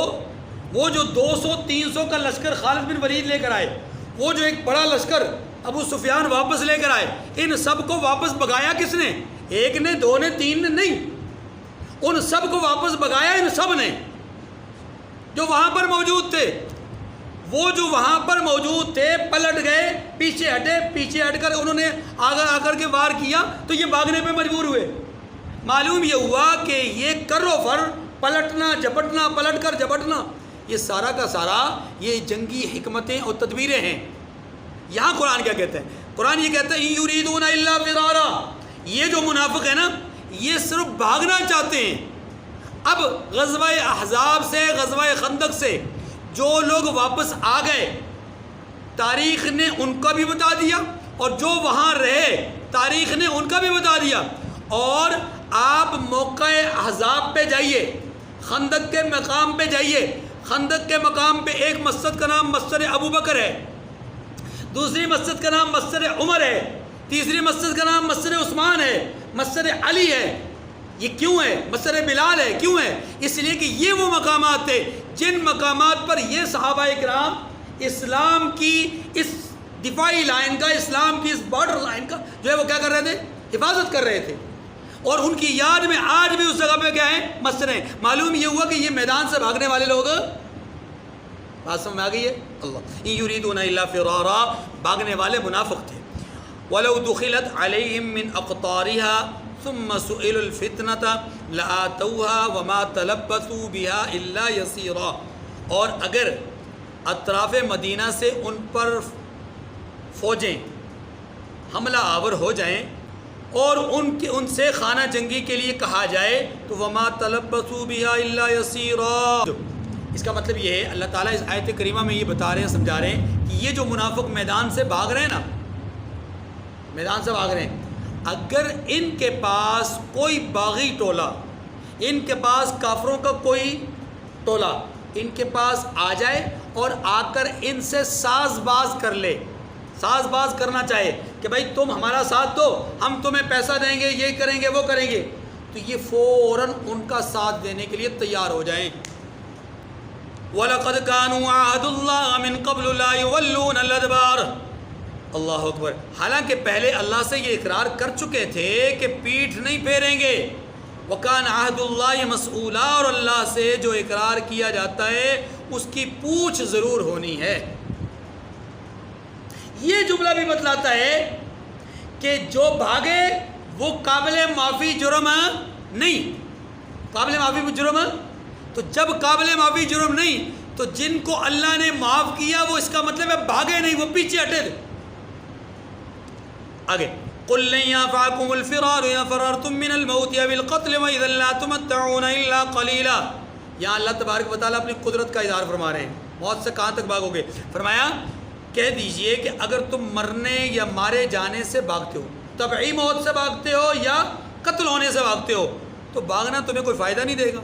Speaker 1: وہ جو 200-300 کا لشکر خالد بن ولید لے کر آئے، وہ جو ایک بڑا لشکر ابو سفیان واپس لے کر آئے، ان سب کو واپس بھگایا کس نے؟ ایک نے، دو نے، تین نے نہیں، ان سب کو واپس بھگایا ان سب نے جو وہاں پر موجود تھے۔ وہ جو وہاں پر موجود تھے پلٹ گئے، پیچھے ہٹے، پیچھے ہٹ کر انہوں نے آگے آ کر کے وار کیا تو یہ بھاگنے پہ مجبور ہوئے۔ معلوم یہ ہوا کہ یہ کر و فر، پلٹنا جھپٹنا، پلٹ کر جھپٹنا، یہ سارا کا سارا یہ جنگی حکمتیں اور تدبیریں ہیں۔ یہاں قرآن کیا کہتے ہیں؟ قرآن یہ کہتا ہے اِن یریدون الا فرارا، یہ جو منافق ہے نا یہ صرف بھاگنا چاہتے ہیں۔ اب غزوہ احزاب سے، غزوہ خندق سے جو لوگ واپس آ گئے تاریخ نے ان کا بھی بتا دیا، اور جو وہاں رہے تاریخ نے ان کا بھی بتا دیا۔ اور آپ موقع احزاب پہ جائیے، خندق کے مقام پہ جائیے، خندق کے مقام پہ ایک مسجد کا نام مسجد ابو بکر ہے، دوسری مسجد کا نام مسجد عمر ہے، تیسری مسجد کا نام مسجد عثمان ہے، مسجد علی ہے۔ یہ کیوں ہے؟ مسجد بلال ہے، کیوں ہے؟ اس لیے کہ یہ وہ مقامات تھے جن مقامات پر یہ صحابہ اکرام اسلام کی اس دفاعی لائن کا، اسلام کی اس بارڈر لائن کا جو ہے وہ کیا کر رہے تھے؟ حفاظت کر رہے تھے، اور ان کی یاد میں آج بھی اس جگہ پہ کیا ہے؟ مسجد ہیں۔ معلوم یہ ہوا کہ یہ میدان سے بھاگنے والے لوگ، بات سمجھ میں آ گئی ہے؟ اللہ ان یریدون الا فرارا، بھاگنے والے منافق تھے۔ وَلَوْ دُخِلَتْ عَلَيْهِمْ مِنْ أَقْطَارِهَا ثُمَّ سُئِلُوا الْفِتْنَةَ لَآتَوْهَا وَمَا تَلَبَّثُوا بِهَا إِلَّا يَسِيرًا، اور اگر اطراف مدینہ سے ان پر فوجیں حملہ آور ہو جائیں اور ان سے خانہ جنگی کے لیے کہا جائے تو وَمَا تَلَبَّثُوا بِهَا إِلَّا يَسِيرًا، اس کا مطلب یہ ہے اللہ تعالیٰ اس آیت کریمہ میں یہ بتا رہے ہیں، سمجھا رہے ہیں کہ یہ جو منافق میدان سے بھاگ رہے ہیں نا، میدان سے بھاگ رہے ہیں، اگر ان کے پاس کوئی باغی ٹولہ، ان کے پاس کافروں کا کوئی ٹولہ ان کے پاس آ جائے اور آ کر ان سے ساز باز کر لے، ساز باز کرنا چاہے کہ بھائی تم ہمارا ساتھ دو، ہم تمہیں پیسہ دیں گے، یہ کریں گے، وہ کریں گے، تو یہ فوراً ان کا ساتھ دینے کے لیے تیار ہو جائیں۔ وَلَقَدْ كَانُوا عَهْدُ اللَّهِ مِنْ قَبْلُ لَا يُوَلُّونَ الْأَدْبَارَ، اللہ اکبر، حالانکہ پہلے اللہ سے یہ اقرار کر چکے تھے کہ پیٹھ نہیں پھیریں گے۔ وَكَانَ عَهْدُ اللَّهِ مَسْئُولًا، اور اللہ سے جو اقرار کیا جاتا ہے اس کی پوچھ ضرور ہونی ہے۔ یہ جملہ بھی بتلاتا ہے کہ جو بھاگے وہ قابل معافی جرم نہیں، قابل معافی جرم، تو جب قابل معافی جرم نہیں تو جن کو اللہ نے معاف کیا وہ اس کا مطلب ہے بھاگے نہیں، وہ پیچھے ہٹے تھے۔ آگے قُلْ لَنْ يَنْفَعَكُمُ الْفِرَارُ إِنْ فَرَرْتُمْ مِنَ الْمَوْتِ أَوِ الْقَتْلِ وَإِذًا لَا تُمَتَّعُونَ إِلَّا قَلِيلًا، یہاں اللہ تبارک و تعالیٰ اپنی قدرت کا اظہار فرما رہے ہیں، موت سے کہاں تک بھاگو گے؟ فرمایا کہہ دیجئے کہ اگر تم مرنے یا مارے جانے سے بھاگتے ہو، طبعی موت سے بھاگتے ہو یا قتل ہونے سے بھاگتے ہو، تو بھاگنا تمہیں کوئی فائدہ نہیں دے گا،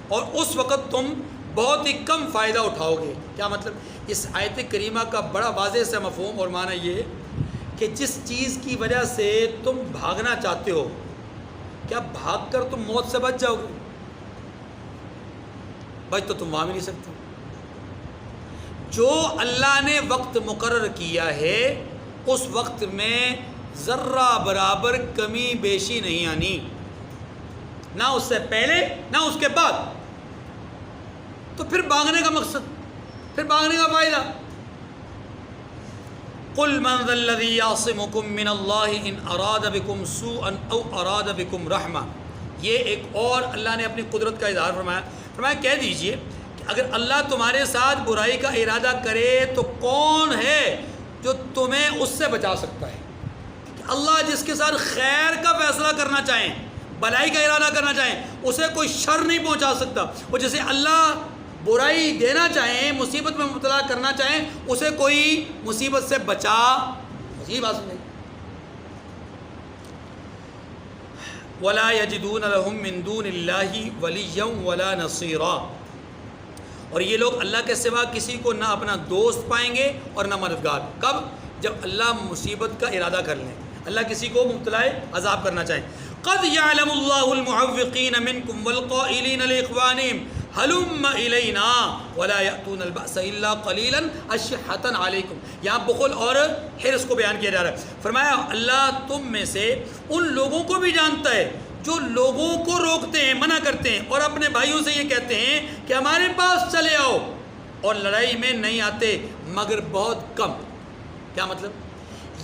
Speaker 1: اور اس وقت تم بہت ہی کم فائدہ اٹھاؤ گے۔ کیا مطلب؟ اس آیت کریمہ کا بڑا واضح سے مفہوم اور معنی یہ ہے کہ جس چیز کی وجہ سے تم بھاگنا چاہتے ہو، کیا بھاگ کر تم موت سے بچ جاؤ گے؟ بچ تو تم وہاں بھی نہیں سکتے۔ جو اللہ نے وقت مقرر کیا ہے اس وقت میں ذرہ برابر کمی بیشی نہیں آنی، نہ اس سے پہلے نہ اس کے بعد، تو پھر بھاگنے کا مقصد، پھر بھاگنے کا فائدہ۔ قُلْ مَنْ ذَا الَّذِي يَعْصِمُكُم مِّنَ اللَّهِ إِنْ أَرَادَ بِكُمْ سُوءًا أَوْ أَرَادَ بِكُمْ رَحْمَةً، یہ ایک اور اللہ نے اپنی قدرت کا اظہار فرمایا۔ کہہ دیجئے کہ اگر اللہ تمہارے ساتھ برائی کا ارادہ کرے تو کون ہے جو تمہیں اس سے بچا سکتا ہے؟ کہ اللہ جس کے ساتھ خیر کا فیصلہ کرنا چاہیں، بلائی کا ارادہ کرنا چاہیں اسے کوئی شر نہیں پہنچا سکتا، اور جسے اللہ برائی دینا چاہیں، مصیبت میں مبتلا کرنا چاہیں، اسے کوئی مصیبت سے بچا یہ بات نہیں۔ وَلَا يَجِدُونَ لَهُم مِّن دُونِ اللَّهِ وَلِيًّا وَلَا نَصِيرًا، اور یہ لوگ اللہ کے سوا کسی کو نہ اپنا دوست پائیں گے اور نہ مددگار۔ کب؟ جب اللہ مصیبت کا ارادہ کر لیں، اللہ کسی کو مبتلا عذاب کرنا چاہیں۔ قَدْ يَعْلَمُ اللَّهُ الْمُعَوِّقِينَ مِنْكُمْ وَالْقَائِلِينَ لِإِخْوَانِهِمْ هَلُمَّ إِلَيْنَا وَلَا يَأْتُونَ الْبَأْسَ إِلَّا قَلِيلًا أَشِحَّةً عَلَيْكُمْ، یہاں بخل اور حرص کو بیان کیا جا رہا ہے۔ فرمایا اللہ تم میں سے ان لوگوں کو بھی جانتا ہے جو لوگوں کو روکتے ہیں، منع کرتے ہیں، اور اپنے بھائیوں سے یہ کہتے ہیں کہ ہمارے پاس چلے آؤ، اور لڑائی میں نہیں آتے مگر بہت کم۔ کیا مطلب؟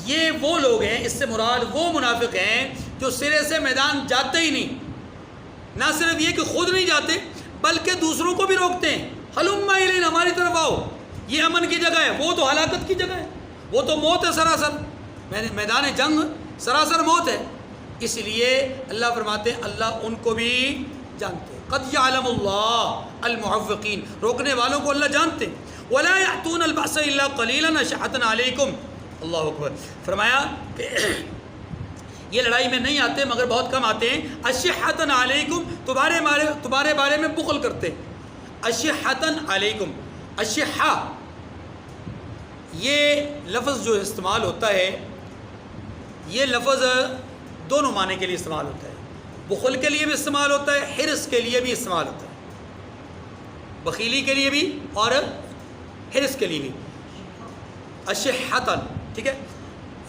Speaker 1: یہ وہ لوگ ہیں، اس سے مراد وہ منافق ہیں جو سرے سے میدان جاتے ہی نہیں، نہ صرف یہ کہ خود نہیں جاتے بلکہ دوسروں کو بھی روکتے ہیں۔ ہلم الینا، ہماری طرف آؤ، یہ امن کی جگہ ہے، وہ تو ہلاکت کی جگہ ہے، وہ تو موت ہے سراسر، میدان جنگ سراسر موت ہے۔ اس لیے اللہ فرماتے ہیں اللہ ان کو بھی جانتے ہیں۔ قد یعلم اللہ المعوقین، روکنے والوں کو اللہ جانتے ہیں۔ ولا یأتون البأس الا قلیلا اشحة علیکم، اللہ اکبر۔ فرمایا کہ یہ لڑائی میں نہیں آتے مگر بہت کم آتے ہیں۔ اشحة علیکم، تمہارے بارے میں بخل کرتے ہیں۔ اشحة علیکم، اشحہ یہ لفظ جو استعمال ہوتا ہے، یہ لفظ دونوں معنی کے لیے استعمال ہوتا ہے، بخل کے لیے بھی استعمال ہوتا ہے، حرص کے لیے بھی استعمال ہوتا ہے، بخیلی کے لیے بھی اور حرص کے لیے بھی۔ اشحة، ٹھیک ہے۔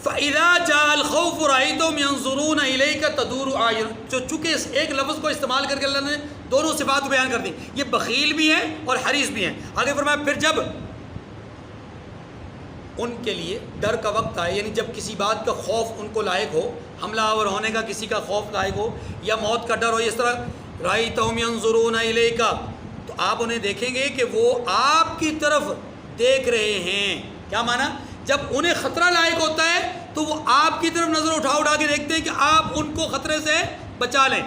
Speaker 1: فَإِذَا جَاءَ الْخَوْفُ رَأَيْتَهُمْ يَنظُرُونَ إِلَيْكَ تَدُورُ أَعْيُنُهُمْ، چونکہ اس ایک لفظ کو استعمال کر کے اللہ نے دونوں صفات بیان کر دی، یہ بخیل بھی ہیں اور حریص بھی ہیں۔ آگے فرمایا پھر جب ان کے لیے ڈر کا وقت آئے، یعنی جب کسی بات کا خوف ان کو لاحق ہو، حملہ آور ہونے کا کسی کا خوف لاحق ہو یا موت کا ڈر ہو، اس طرح رَأَيْتَهُمْ يَنظُرُونَ إِلَيْكَ، تو آپ انہیں دیکھیں گے کہ وہ آپ کی طرف دیکھ رہے ہیں۔ کیا معنی؟ جب انہیں خطرہ لاحق ہوتا ہے تو وہ آپ کی طرف نظر اٹھا کے دیکھتے ہیں کہ آپ ان کو خطرے سے بچا لیں۔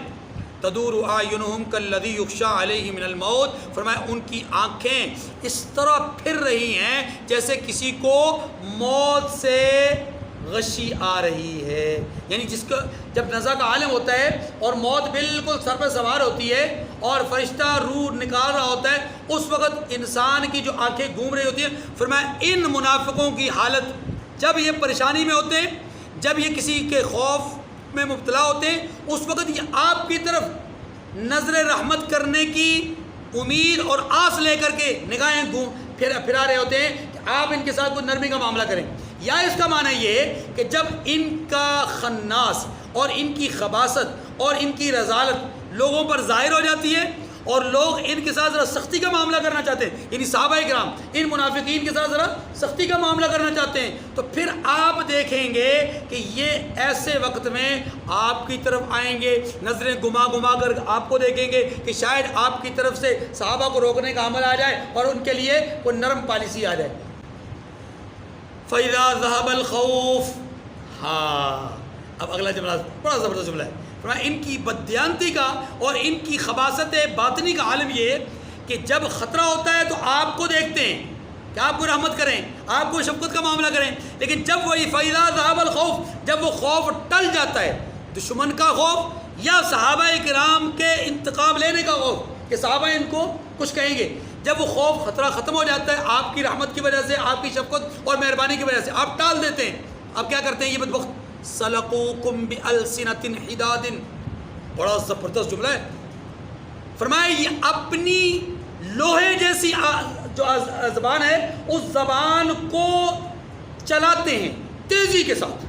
Speaker 1: تدور اعینہم کالذی یخشی علیہ من الموت، فرمایا ان کی آنکھیں اس طرح پھر رہی ہیں جیسے کسی کو موت سے غشی آ رہی ہے، یعنی جس کو جب نزع کا عالم ہوتا ہے اور موت بالکل سر پہ سوار ہوتی ہے اور فرشتہ روح نکال رہا ہوتا ہے، اس وقت انسان کی جو آنکھیں گھوم رہی ہوتی ہیں۔ فرمایا ان منافقوں کی حالت جب یہ پریشانی میں ہوتے ہیں، جب یہ کسی کے خوف میں مبتلا ہوتے ہیں، اس وقت یہ آپ کی طرف نظر رحمت کرنے کی امید اور آس لے کر کے نگاہیں پھرا رہے ہوتے ہیں کہ آپ ان کے ساتھ کوئی نرمی کا معاملہ کریں۔ یا اس کا معنی یہ کہ جب ان کا خناس اور ان کی خباثت اور ان کی رذالت لوگوں پر ظاہر ہو جاتی ہے اور لوگ ان کے ساتھ ذرا سختی کا معاملہ کرنا چاہتے ہیں، یعنی صحابہ کرام ان منافقین کے ساتھ ذرا سختی کا معاملہ کرنا چاہتے ہیں، تو پھر آپ دیکھیں گے کہ یہ ایسے وقت میں آپ کی طرف آئیں گے، نظریں گھما کر آپ کو دیکھیں گے کہ شاید آپ کی طرف سے صحابہ کو روکنے کا عمل آ جائے اور ان کے لیے کوئی نرم پالیسی آ جائے۔ فَإِذَا ذَهَبَ الْخَوْفُ، ہاں اب اگلا جملہ بڑا زبردست جملہ ہے۔ فرمایا ان کی بددیانتی کا اور ان کی خباثت باطنی کا عالم یہ کہ جب خطرہ ہوتا ہے تو آپ کو دیکھتے ہیں کہ آپ کو رحمت کریں، آپ کو شفقت کا معاملہ کریں، لیکن جب وہی فَإِذَا ذَهَبَ الْخَوْفُ، جب وہ خوف ٹل جاتا ہے، دشمن کا خوف یا صحابہ کرام کے انتقام لینے کا خوف کہ صحابہ ان کو کچھ کہیں گے، جب وہ خوف خطرہ ختم ہو جاتا ہے آپ کی رحمت کی وجہ سے، آپ کی شفقت اور مہربانی کی وجہ سے، آپ ٹال دیتے ہیں۔ اب کیا کرتے ہیں یہ بدبخت؟ سلقوکم بألسنۃ حداد، بڑا زبردست جملہ ہے۔ فرمایا یہ اپنی لوہے جیسی جو زبان ہے اس زبان کو چلاتے ہیں تیزی کے ساتھ،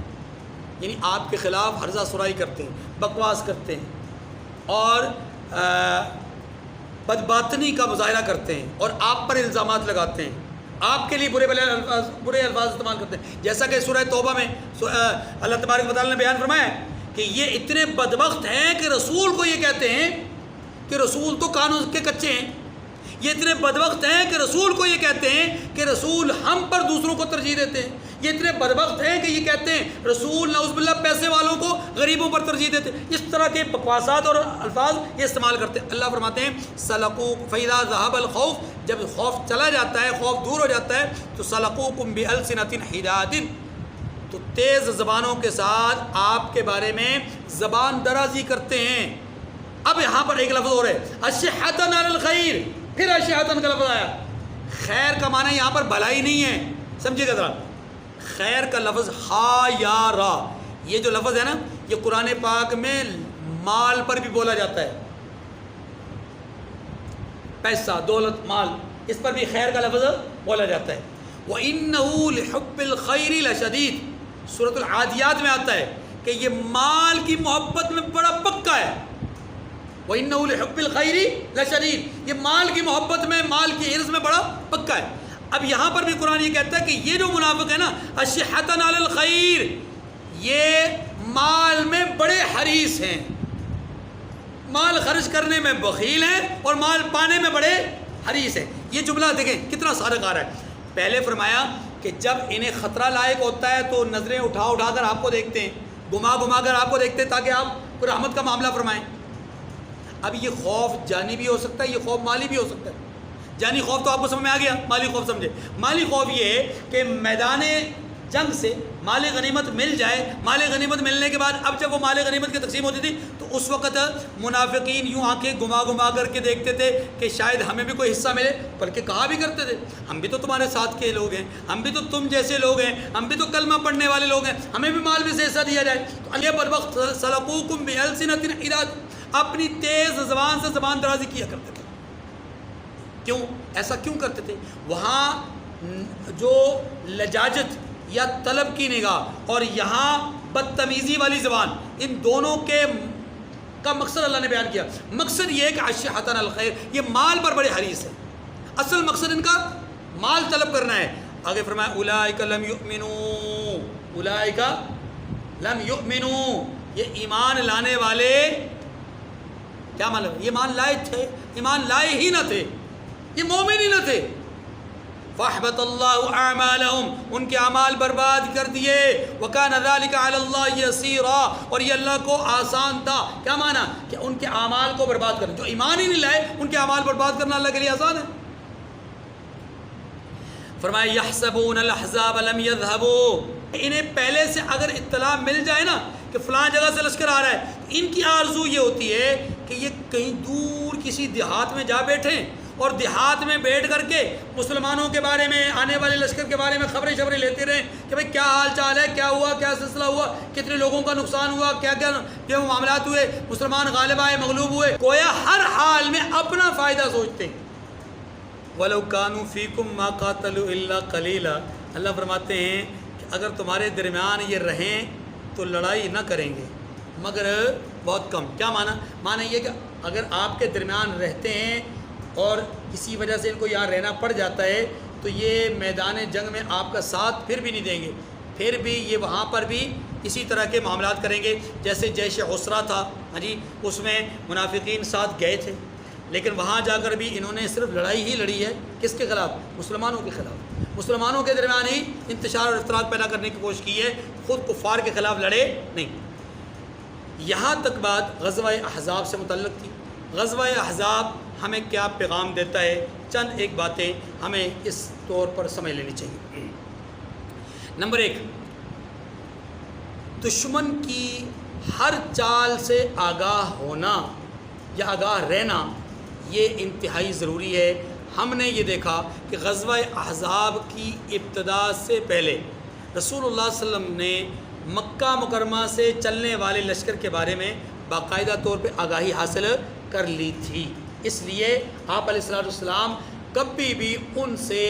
Speaker 1: یعنی آپ کے خلاف ہرزہ سرائی کرتے ہیں، بکواس کرتے ہیں اور بدباطنی کا مظاہرہ کرتے ہیں اور آپ پر الزامات لگاتے ہیں، آپ کے لیے برے الفاظ استعمال کرتے ہیں، جیسا کہ سورہ توبہ میں اللہ تبارک و تعالیٰ نے بیان فرمایا کہ یہ اتنے بدبخت ہیں کہ رسول کو یہ کہتے ہیں کہ رسول تو قانون کے کچے ہیں، یہ اتنے بدبخت ہیں کہ رسول کو یہ کہتے ہیں کہ رسول ہم پر دوسروں کو ترجیح دیتے ہیں، یہ اتنے بدبخت ہیں کہ یہ کہتے ہیں رسول نعوذ باللہ پیسے والوں کو غریبوں پر ترجیح دیتے. اس طرح کے بکواسات اور الفاظ یہ استعمال کرتے. اللہ فرماتے ہیں سلقوک فَإِذَا ذَهَبَ الْخَوْفُ، جب خوف چلا جاتا ہے، خوف دور ہو جاتا ہے، تو سلقوکم بِأَلْسِنَةٍ حِدَادٍ، تو تیز زبانوں کے ساتھ آپ کے بارے میں زبان درازی کرتے ہیں. اب یہاں پر ایک لفظ اور ہے اشحۃ علی الخیر، پھر اشحۃ کا لفظ آیا. خیر کا معنی یہاں پر بھلائی نہیں ہے، سمجھے گا ذرا. خیر کا لفظ ہا یا را، یہ جو لفظ ہے نا یہ قرآن پاک میں مال پر بھی بولا جاتا ہے. پیسہ، دولت، مال، اس پر بھی خیر کا لفظ بولا جاتا ہے. وَإِنَّهُ لِحُبِّ الْخَيْرِ لَشَدِيدٌ، سورۃ العادیات میں آتا ہے کہ یہ مال کی محبت میں بڑا پکا ہے. وَإِنَّهُ لِحُبِّ الْخَيْرِ لَشَدِيدٌ، یہ مال کی محبت میں، مال کی حرص میں بڑا پکا ہے. اب یہاں پر بھی قرآن یہ کہتا ہے کہ یہ جو منافق ہے نا اشحۃ علی الخیر، یہ مال میں بڑے حریص ہیں، مال خرچ کرنے میں بخیل ہیں اور مال پانے میں بڑے حریص ہیں. یہ جملہ دیکھیں کتنا صادق آ رہا ہے. پہلے فرمایا کہ جب انہیں خطرہ لاحق ہوتا ہے تو نظریں اٹھا اٹھا کر آپ کو دیکھتے ہیں، گھما گھما کر آپ کو دیکھتے ہیں تاکہ آپ رحمت کا معاملہ فرمائیں. اب یہ خوف جانی بھی ہو سکتا ہے، یہ خوف مالی بھی ہو سکتا ہے. جانی خوف تو آپ کو سمجھ میں آ گیا، مالی خوف سمجھے. مالی خوف یہ ہے کہ میدان جنگ سے مال غنیمت مل جائے، مال غنیمت ملنے کے بعد اب جب وہ مال غنیمت کی تقسیم ہوتی تھی تو اس وقت منافقین یوں آنکھیں گھما گھما کر کے دیکھتے تھے کہ شاید ہمیں بھی کوئی حصہ ملے، بلکہ کہا بھی کرتے تھے ہم بھی تو تمہارے ساتھ کے لوگ ہیں، ہم بھی تو تم جیسے لوگ ہیں، ہم بھی تو کلمہ پڑھنے والے لوگ ہیں، ہمیں بھی مال میں سے حصہ دیا جائے. تو یہ بروقت سلقوکم بِأَلْسِنَةٍ حِدَادٍ، اپنی تیز زبان سے زبان درازی کیا کرتے تھے. کیوں ایسا کیوں کرتے تھے؟ وہاں جو لجاجت یا طلب کی نگاہ اور یہاں بدتمیزی والی زبان، ان دونوں کے کا مقصد اللہ نے بیان کیا. مقصد یہ ہے کہ اشحۃ علی الخیر، یہ مال پر بڑے حریص ہیں. اصل مقصد ان کا مال طلب کرنا ہے. آگے فرمایا اولئک لم یؤمنوا، اولئک لم یؤمنوا، یہ ایمان لانے والے کیا مطلب؟ یہ ایمان لائے تھے، ایمان لائے ہی نہ تھے، یہ مومن ہی نہ تھے. فَأَحْبَطَ اللَّهُ أَعْمَالَهُمْ، ان کے اعمال برباد کر دیے. وَكَانَ ذَلِكَ عَلَى اللَّهِ يَسِيرًا، اور یہ اللہ کو آسان تھا. کیا معنی؟ کہ ان کے اعمال کو برباد کرنا، جو ایمان ہی نہیں لائے ان کے اعمال برباد کرنا اللہ کے لیے آسان ہے. فرمایا يَحْسَبُونَ الْأَحْزَابَ لَمْ يَذْهَبُوا، انہیں پہلے سے اگر اطلاع مل جائے نا کہ فلاں جگہ سے لشکر آ رہا ہے، ان کی آرزو یہ ہوتی ہے کہ یہ کہیں دور کسی دیہات میں جا بیٹھیں اور دیہات میں بیٹھ کر کے مسلمانوں کے بارے میں، آنے والے لشکر کے بارے میں خبریں لیتے رہیں کہ بھئی کیا حال چال ہے، کیا ہوا، کیا سلسلہ ہوا، کتنے لوگوں کا نقصان ہوا، کیا کیا معاملات ہوئے، مسلمان غالب آئے، مغلوب ہوئے. گویا ہر حال میں اپنا فائدہ سوچتے ہیں. وَلَوْ كَانُوا فِيكُمْ مَا قَاتَلُوا إِلَّا قَلِيلًا، اللہ فرماتے ہیں کہ اگر تمہارے درمیان یہ رہیں تو لڑائی نہ کریں گے مگر بہت کم. کیا معنی یہ کہ اگر آپ کے درمیان رہتے ہیں اور کسی وجہ سے ان کو یہاں رہنا پڑ جاتا ہے تو یہ میدان جنگ میں آپ کا ساتھ پھر بھی نہیں دیں گے، پھر بھی یہ وہاں پر بھی اسی طرح کے معاملات کریں گے. جیسے جیش عسرہ تھا، ہاں جی، اس میں منافقین ساتھ گئے تھے لیکن وہاں جا کر بھی انہوں نے صرف لڑائی ہی لڑی ہے. کس کے خلاف؟ مسلمانوں کے خلاف. مسلمانوں کے درمیان ہی انتشار اور افتراق پیدا کرنے کی کوشش کی ہے، خود کفار کے خلاف لڑے نہیں. یہاں تک بات غزوہ احزاب سے متعلق تھی. غزوہ احزاب ہمیں کیا پیغام دیتا ہے؟ چند ایک باتیں ہمیں اس طور پر سمجھ لینی چاہیے. نمبر 1، دشمن کی ہر چال سے آگاہ ہونا یا آگاہ رہنا یہ انتہائی ضروری ہے. ہم نے یہ دیکھا کہ غزوہ احزاب کی ابتدا سے پہلے رسول اللہ صلی اللہ علیہ وسلم نے مکہ مکرمہ سے چلنے والے لشکر کے بارے میں باقاعدہ طور پہ آگاہی حاصل کر لی تھی. اس لیے آپ علیہ السلام کبھی بھی ان سے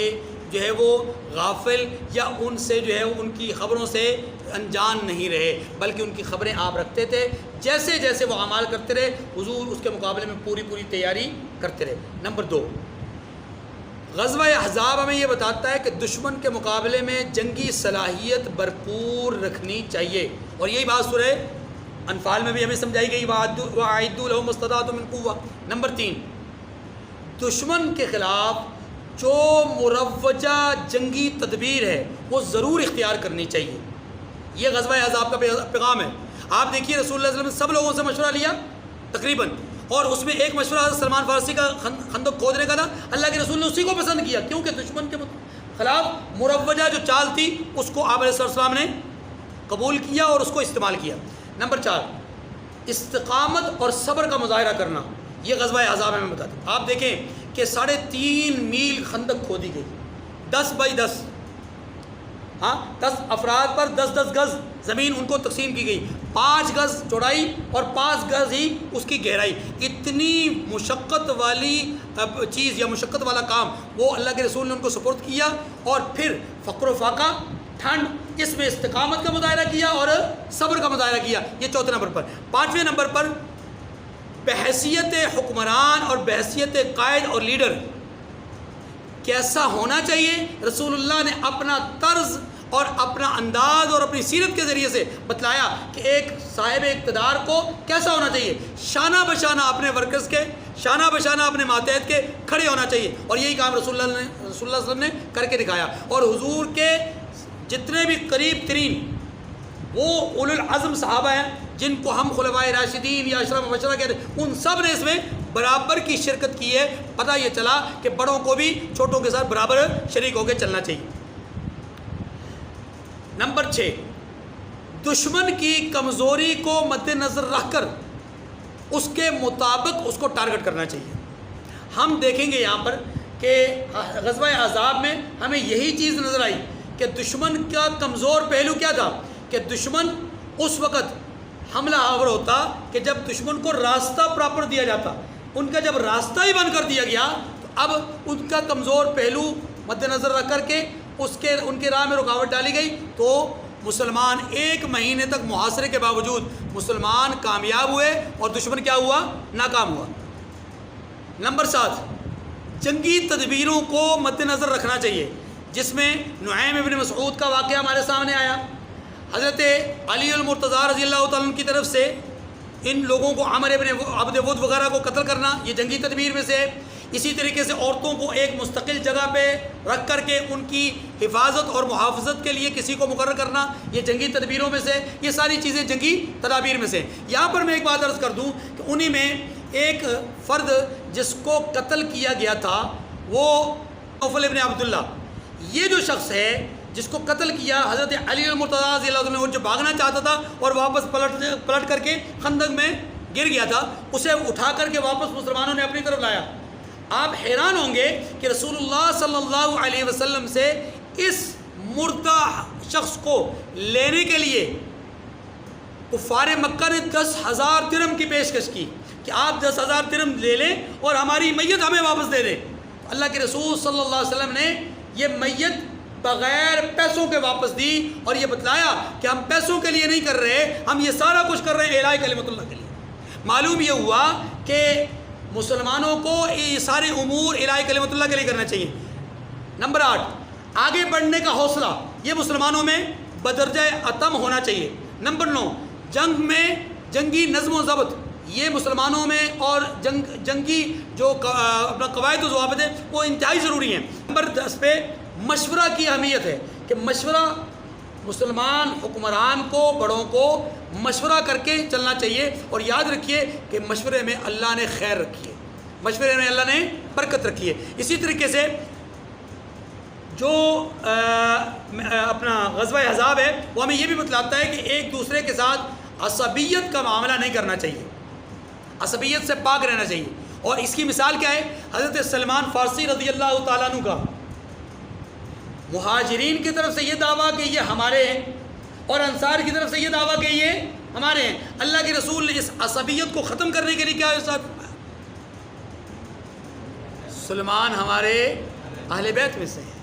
Speaker 1: جو ہے وہ غافل یا ان سے جو ہے ان کی خبروں سے انجان نہیں رہے، بلکہ ان کی خبریں آپ رکھتے تھے. جیسے جیسے وہ اعمال کرتے رہے حضور اس کے مقابلے میں پوری تیاری کرتے رہے. نمبر 2، غزوہ احزاب ہمیں یہ بتاتا ہے کہ دشمن کے مقابلے میں جنگی صلاحیت بھرپور رکھنی چاہیے، اور یہی بات سورہ انفال میں بھی ہمیں سمجھائی گئی، وَأَعِدُّوا لَهُمْ مَا اسْتَطَعْتُم مِّن قُوَّةٍ. نمبر 3، دشمن کے خلاف جو مروجہ جنگی تدبیر ہے وہ ضرور اختیار کرنی چاہیے. یہ غزوہ احزاب کا پیغام ہے. آپ دیکھیے رسول اللہ صلی اللہ علیہ وسلم نے سب لوگوں سے مشورہ لیا تقریباً، اور اس میں ایک مشورہ حضرت سلمان فارسی کا خندق کھودنے کا تھا. اللہ کے رسول نے اسی کو پسند کیا کیونکہ دشمن کے خلاف مروجہ جو چال تھی اس کو آپ علیہ السلام نے قبول کیا اور اس کو استعمال کیا. نمبر 4، استقامت اور صبر کا مظاہرہ کرنا. یہ غزوہ احزاب میں بتاتے ہیں. آپ دیکھیں کہ 3.5 میل خندق کھودی گئی، 10 بائی 10، 10 افراد پر 10 گز زمین ان کو تقسیم کی گئی، 5 گز چوڑائی اور 5 گز ہی اس کی گہرائی. اتنی مشقت والی چیز یا مشقت والا کام وہ اللہ کے رسول نے ان کو سپرد کیا، اور پھر فقر و فاقہ، ٹھنڈ، اس میں استقامت کا مظاہرہ کیا اور صبر کا مظاہرہ کیا. یہ 4 نمبر پر. 5ویں نمبر پر بحیثیت حکمران اور بحیثیت قائد اور لیڈر کیسا ہونا چاہیے. رسول اللہ نے اپنا طرز اور اپنا انداز اور اپنی سیرت کے ذریعے سے بتلایا کہ ایک صاحب اقتدار کو کیسا ہونا چاہیے. شانہ بشانہ اپنے ورکرز کے، شانہ بشانہ اپنے ماتحت کے کھڑے ہونا چاہیے، اور یہی کام رسول اللہ صلی اللہ علیہ وسلم نے کر کے دکھایا. اور حضور کے جتنے بھی قریب ترین وہ اولو العزم صحابہ ہیں جن کو ہم خلفائے راشدین یا اشرف مبشرہ کہتے ہیں، ان سب نے اس میں برابر کی شرکت کی ہے. پتہ یہ چلا کہ بڑوں کو بھی چھوٹوں کے ساتھ برابر شریک ہو کے چلنا چاہیے. نمبر 6، دشمن کی کمزوری کو مد نظر رکھ کر اس کے مطابق اس کو ٹارگٹ کرنا چاہیے. ہم دیکھیں گے یہاں پر کہ غزوہ احزاب میں ہمیں یہی چیز نظر آئی کہ دشمن کا کمزور پہلو کیا تھا، کہ دشمن اس وقت حملہ آور ہوتا کہ جب دشمن کو راستہ پراپر دیا جاتا. ان کا جب راستہ ہی بند کر دیا گیا تو اب ان کا کمزور پہلو مد نظر رکھ کر کے ان کے راہ میں رکاوٹ ڈالی گئی، تو مسلمان 1 مہینے تک محاصرے کے باوجود مسلمان کامیاب ہوئے اور دشمن کیا ہوا، ناکام ہوا. نمبر 7، جنگی تدبیروں کو مد نظر رکھنا چاہیے، جس میں نعیم ابن مسعود کا واقعہ ہمارے سامنے آیا. حضرت علی المرتضیٰ رضی اللہ تعالیٰ عنہ کی طرف سے ان لوگوں کو عمر ابن عبد ود وغیرہ کو قتل کرنا، یہ جنگی تدبیر میں سے ہے. اسی طریقے سے عورتوں کو ایک مستقل جگہ پہ رکھ کر کے ان کی حفاظت اور محافظت کے لیے کسی کو مقرر کرنا، یہ جنگی تدبیروں میں سے. یہ ساری چیزیں جنگی تدابیر میں سے. یہاں پر میں ایک بات عرض کر دوں کہ انہی میں ایک فرد جس کو قتل کیا گیا تھا وہ نوفل ابن عبداللہ، یہ جو شخص ہے جس کو قتل کیا حضرت علی المرتضیٰ رضی اللہ عنہ، جو بھاگنا چاہتا تھا اور واپس پلٹ کر کے خندق میں گر گیا تھا، اسے اٹھا کر کے واپس مسلمانوں نے اپنی طرف لایا. آپ حیران ہوں گے کہ رسول اللہ صلی اللہ علیہ وسلم سے اس مردہ شخص کو لینے کے لیے کفار مکہ نے 10,000 درہم کی پیشکش کی کہ آپ 10,000 درہم لے لیں اور ہماری میت ہمیں واپس دے دیں. اللہ کے رسول صلی اللہ علیہ وسلم نے یہ میت بغیر پیسوں کے واپس دی اور یہ بتلایا کہ ہم پیسوں کے لیے نہیں کر رہے، ہم یہ سارا کچھ کر رہے ہیں اعلاء کلمت اللہ کے لیے. معلوم یہ ہوا کہ مسلمانوں کو یہ سارے امور اعلاء کلمت اللہ کے لیے کرنا چاہیے. نمبر 8، آگے بڑھنے کا حوصلہ یہ مسلمانوں میں بدرجہ عتم ہونا چاہیے. نمبر 9، جنگ میں جنگی نظم و ضبط یہ مسلمانوں میں اور جنگی جو اپنا قواعد و ضوابط ہیں وہ انتہائی ضروری ہیں. نمبر 10 پہ مشورہ کی اہمیت ہے کہ مشورہ مسلمان حکمران کو، بڑوں کو مشورہ کر کے چلنا چاہیے. اور یاد رکھیے کہ مشورے میں اللہ نے خیر رکھی ہے، مشورے میں اللہ نے برکت رکھی ہے. اسی طریقے سے جو اپنا غزوہ احزاب ہے وہ ہمیں یہ بھی بتلاتا ہے کہ ایک دوسرے کے ساتھ عصبیت کا معاملہ نہیں کرنا چاہیے، عصبیت سے پاک رہنا چاہیے. اور اس کی مثال کیا ہے؟ حضرت سلمان فارسی رضی اللہ تعالیٰ عنہ کا مہاجرین کی طرف سے یہ دعویٰ کہ یہ ہمارے ہیں اور انصار کی طرف سے یہ دعویٰ کہ یہ ہمارے ہیں. اللہ کے رسول نے اس عصبیت کو ختم کرنے کے لیے کیا ارشاد فرمایا؟ سلمان ہمارے اہل بیت میں سے ہیں.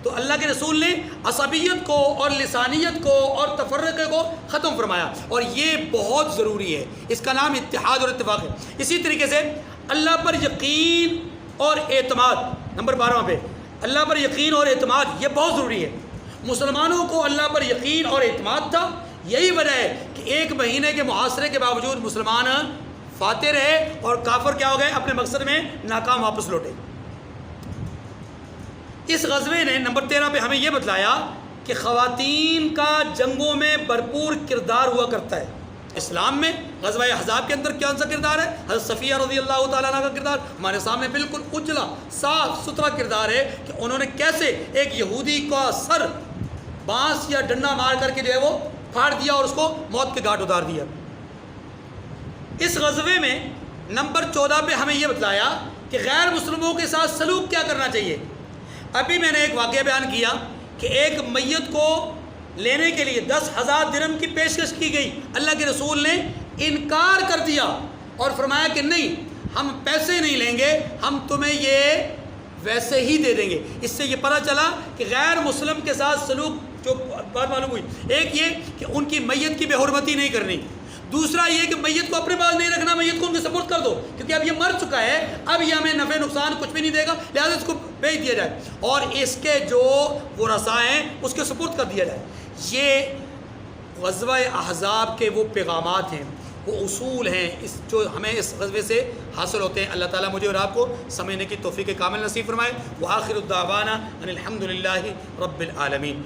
Speaker 1: تو اللہ کے رسول نے عصبیت کو اور لسانیت کو اور تفرقے کو ختم فرمایا، اور یہ بہت ضروری ہے. اس کا نام اتحاد اور اتفاق ہے. اسی طریقے سے اللہ پر یقین اور اعتماد، نمبر 12 پہ اللہ پر یقین اور اعتماد یہ بہت ضروری ہے. مسلمانوں کو اللہ پر یقین اور اعتماد تھا، یہی وجہ ہے کہ 1 مہینے کے محاصرے کے باوجود مسلمان فاتح رہے اور کافر کیا ہو گئے، اپنے مقصد میں ناکام واپس لوٹے. اس غزوے نے نمبر 13 پہ ہمیں یہ بتلایا کہ خواتین کا جنگوں میں بھرپور کردار ہوا کرتا ہے. اسلام میں غزوہ احزاب کے اندر کون سا کردار ہے؟ حضرت صفیہ رضی اللہ تعالیٰ عنہ کا کردار ہمارے سامنے بالکل اجلا صاف ستھرا کردار ہے کہ انہوں نے کیسے ایک یہودی کا سر بانس یا ڈنڈا مار کر کے جو ہے وہ پھاڑ دیا اور اس کو موت کے گھاٹ اتار دیا۔ اس غزوے میں نمبر 14 پہ ہمیں یہ بتلایا کہ غیر مسلموں کے ساتھ سلوک کیا کرنا چاہیے۔ ابھی میں نے ایک واقعہ بیان کیا کہ ایک میت کو لینے کے لیے 10,000 درہم کی پیشکش کی گئی، اللہ کے رسول نے انکار کر دیا اور فرمایا کہ نہیں، ہم پیسے نہیں لیں گے، ہم تمہیں یہ ویسے ہی دے دیں گے۔ اس سے یہ پتہ چلا کہ غیر مسلم کے ساتھ سلوک جو بات معلوم ہوئی، ایک یہ کہ ان کی میت کی بے حرمتی نہیں کرنی، دوسرا یہ کہ میت کو اپنے پاس نہیں رکھنا، میت کو ان کے سپورٹ کر دو، کیونکہ اب یہ مر چکا ہے، اب یہ ہمیں نفع نقصان کچھ بھی نہیں دے گا، لہٰذا اس کو بیچ دیا جائے اور اس کے جو ورثاء ہیں اس کے سپورٹ کر دیا جائے۔ یہ غزوہ احزاب کے وہ پیغامات ہیں، وہ اصول ہیں جو ہمیں اس غزوے سے حاصل ہوتے ہیں۔ اللہ تعالیٰ مجھے اور آپ کو سمجھنے کی توفیق کامل نصیب فرمائے۔ وآخر الدعوانا ان الحمد للہ رب العالمین۔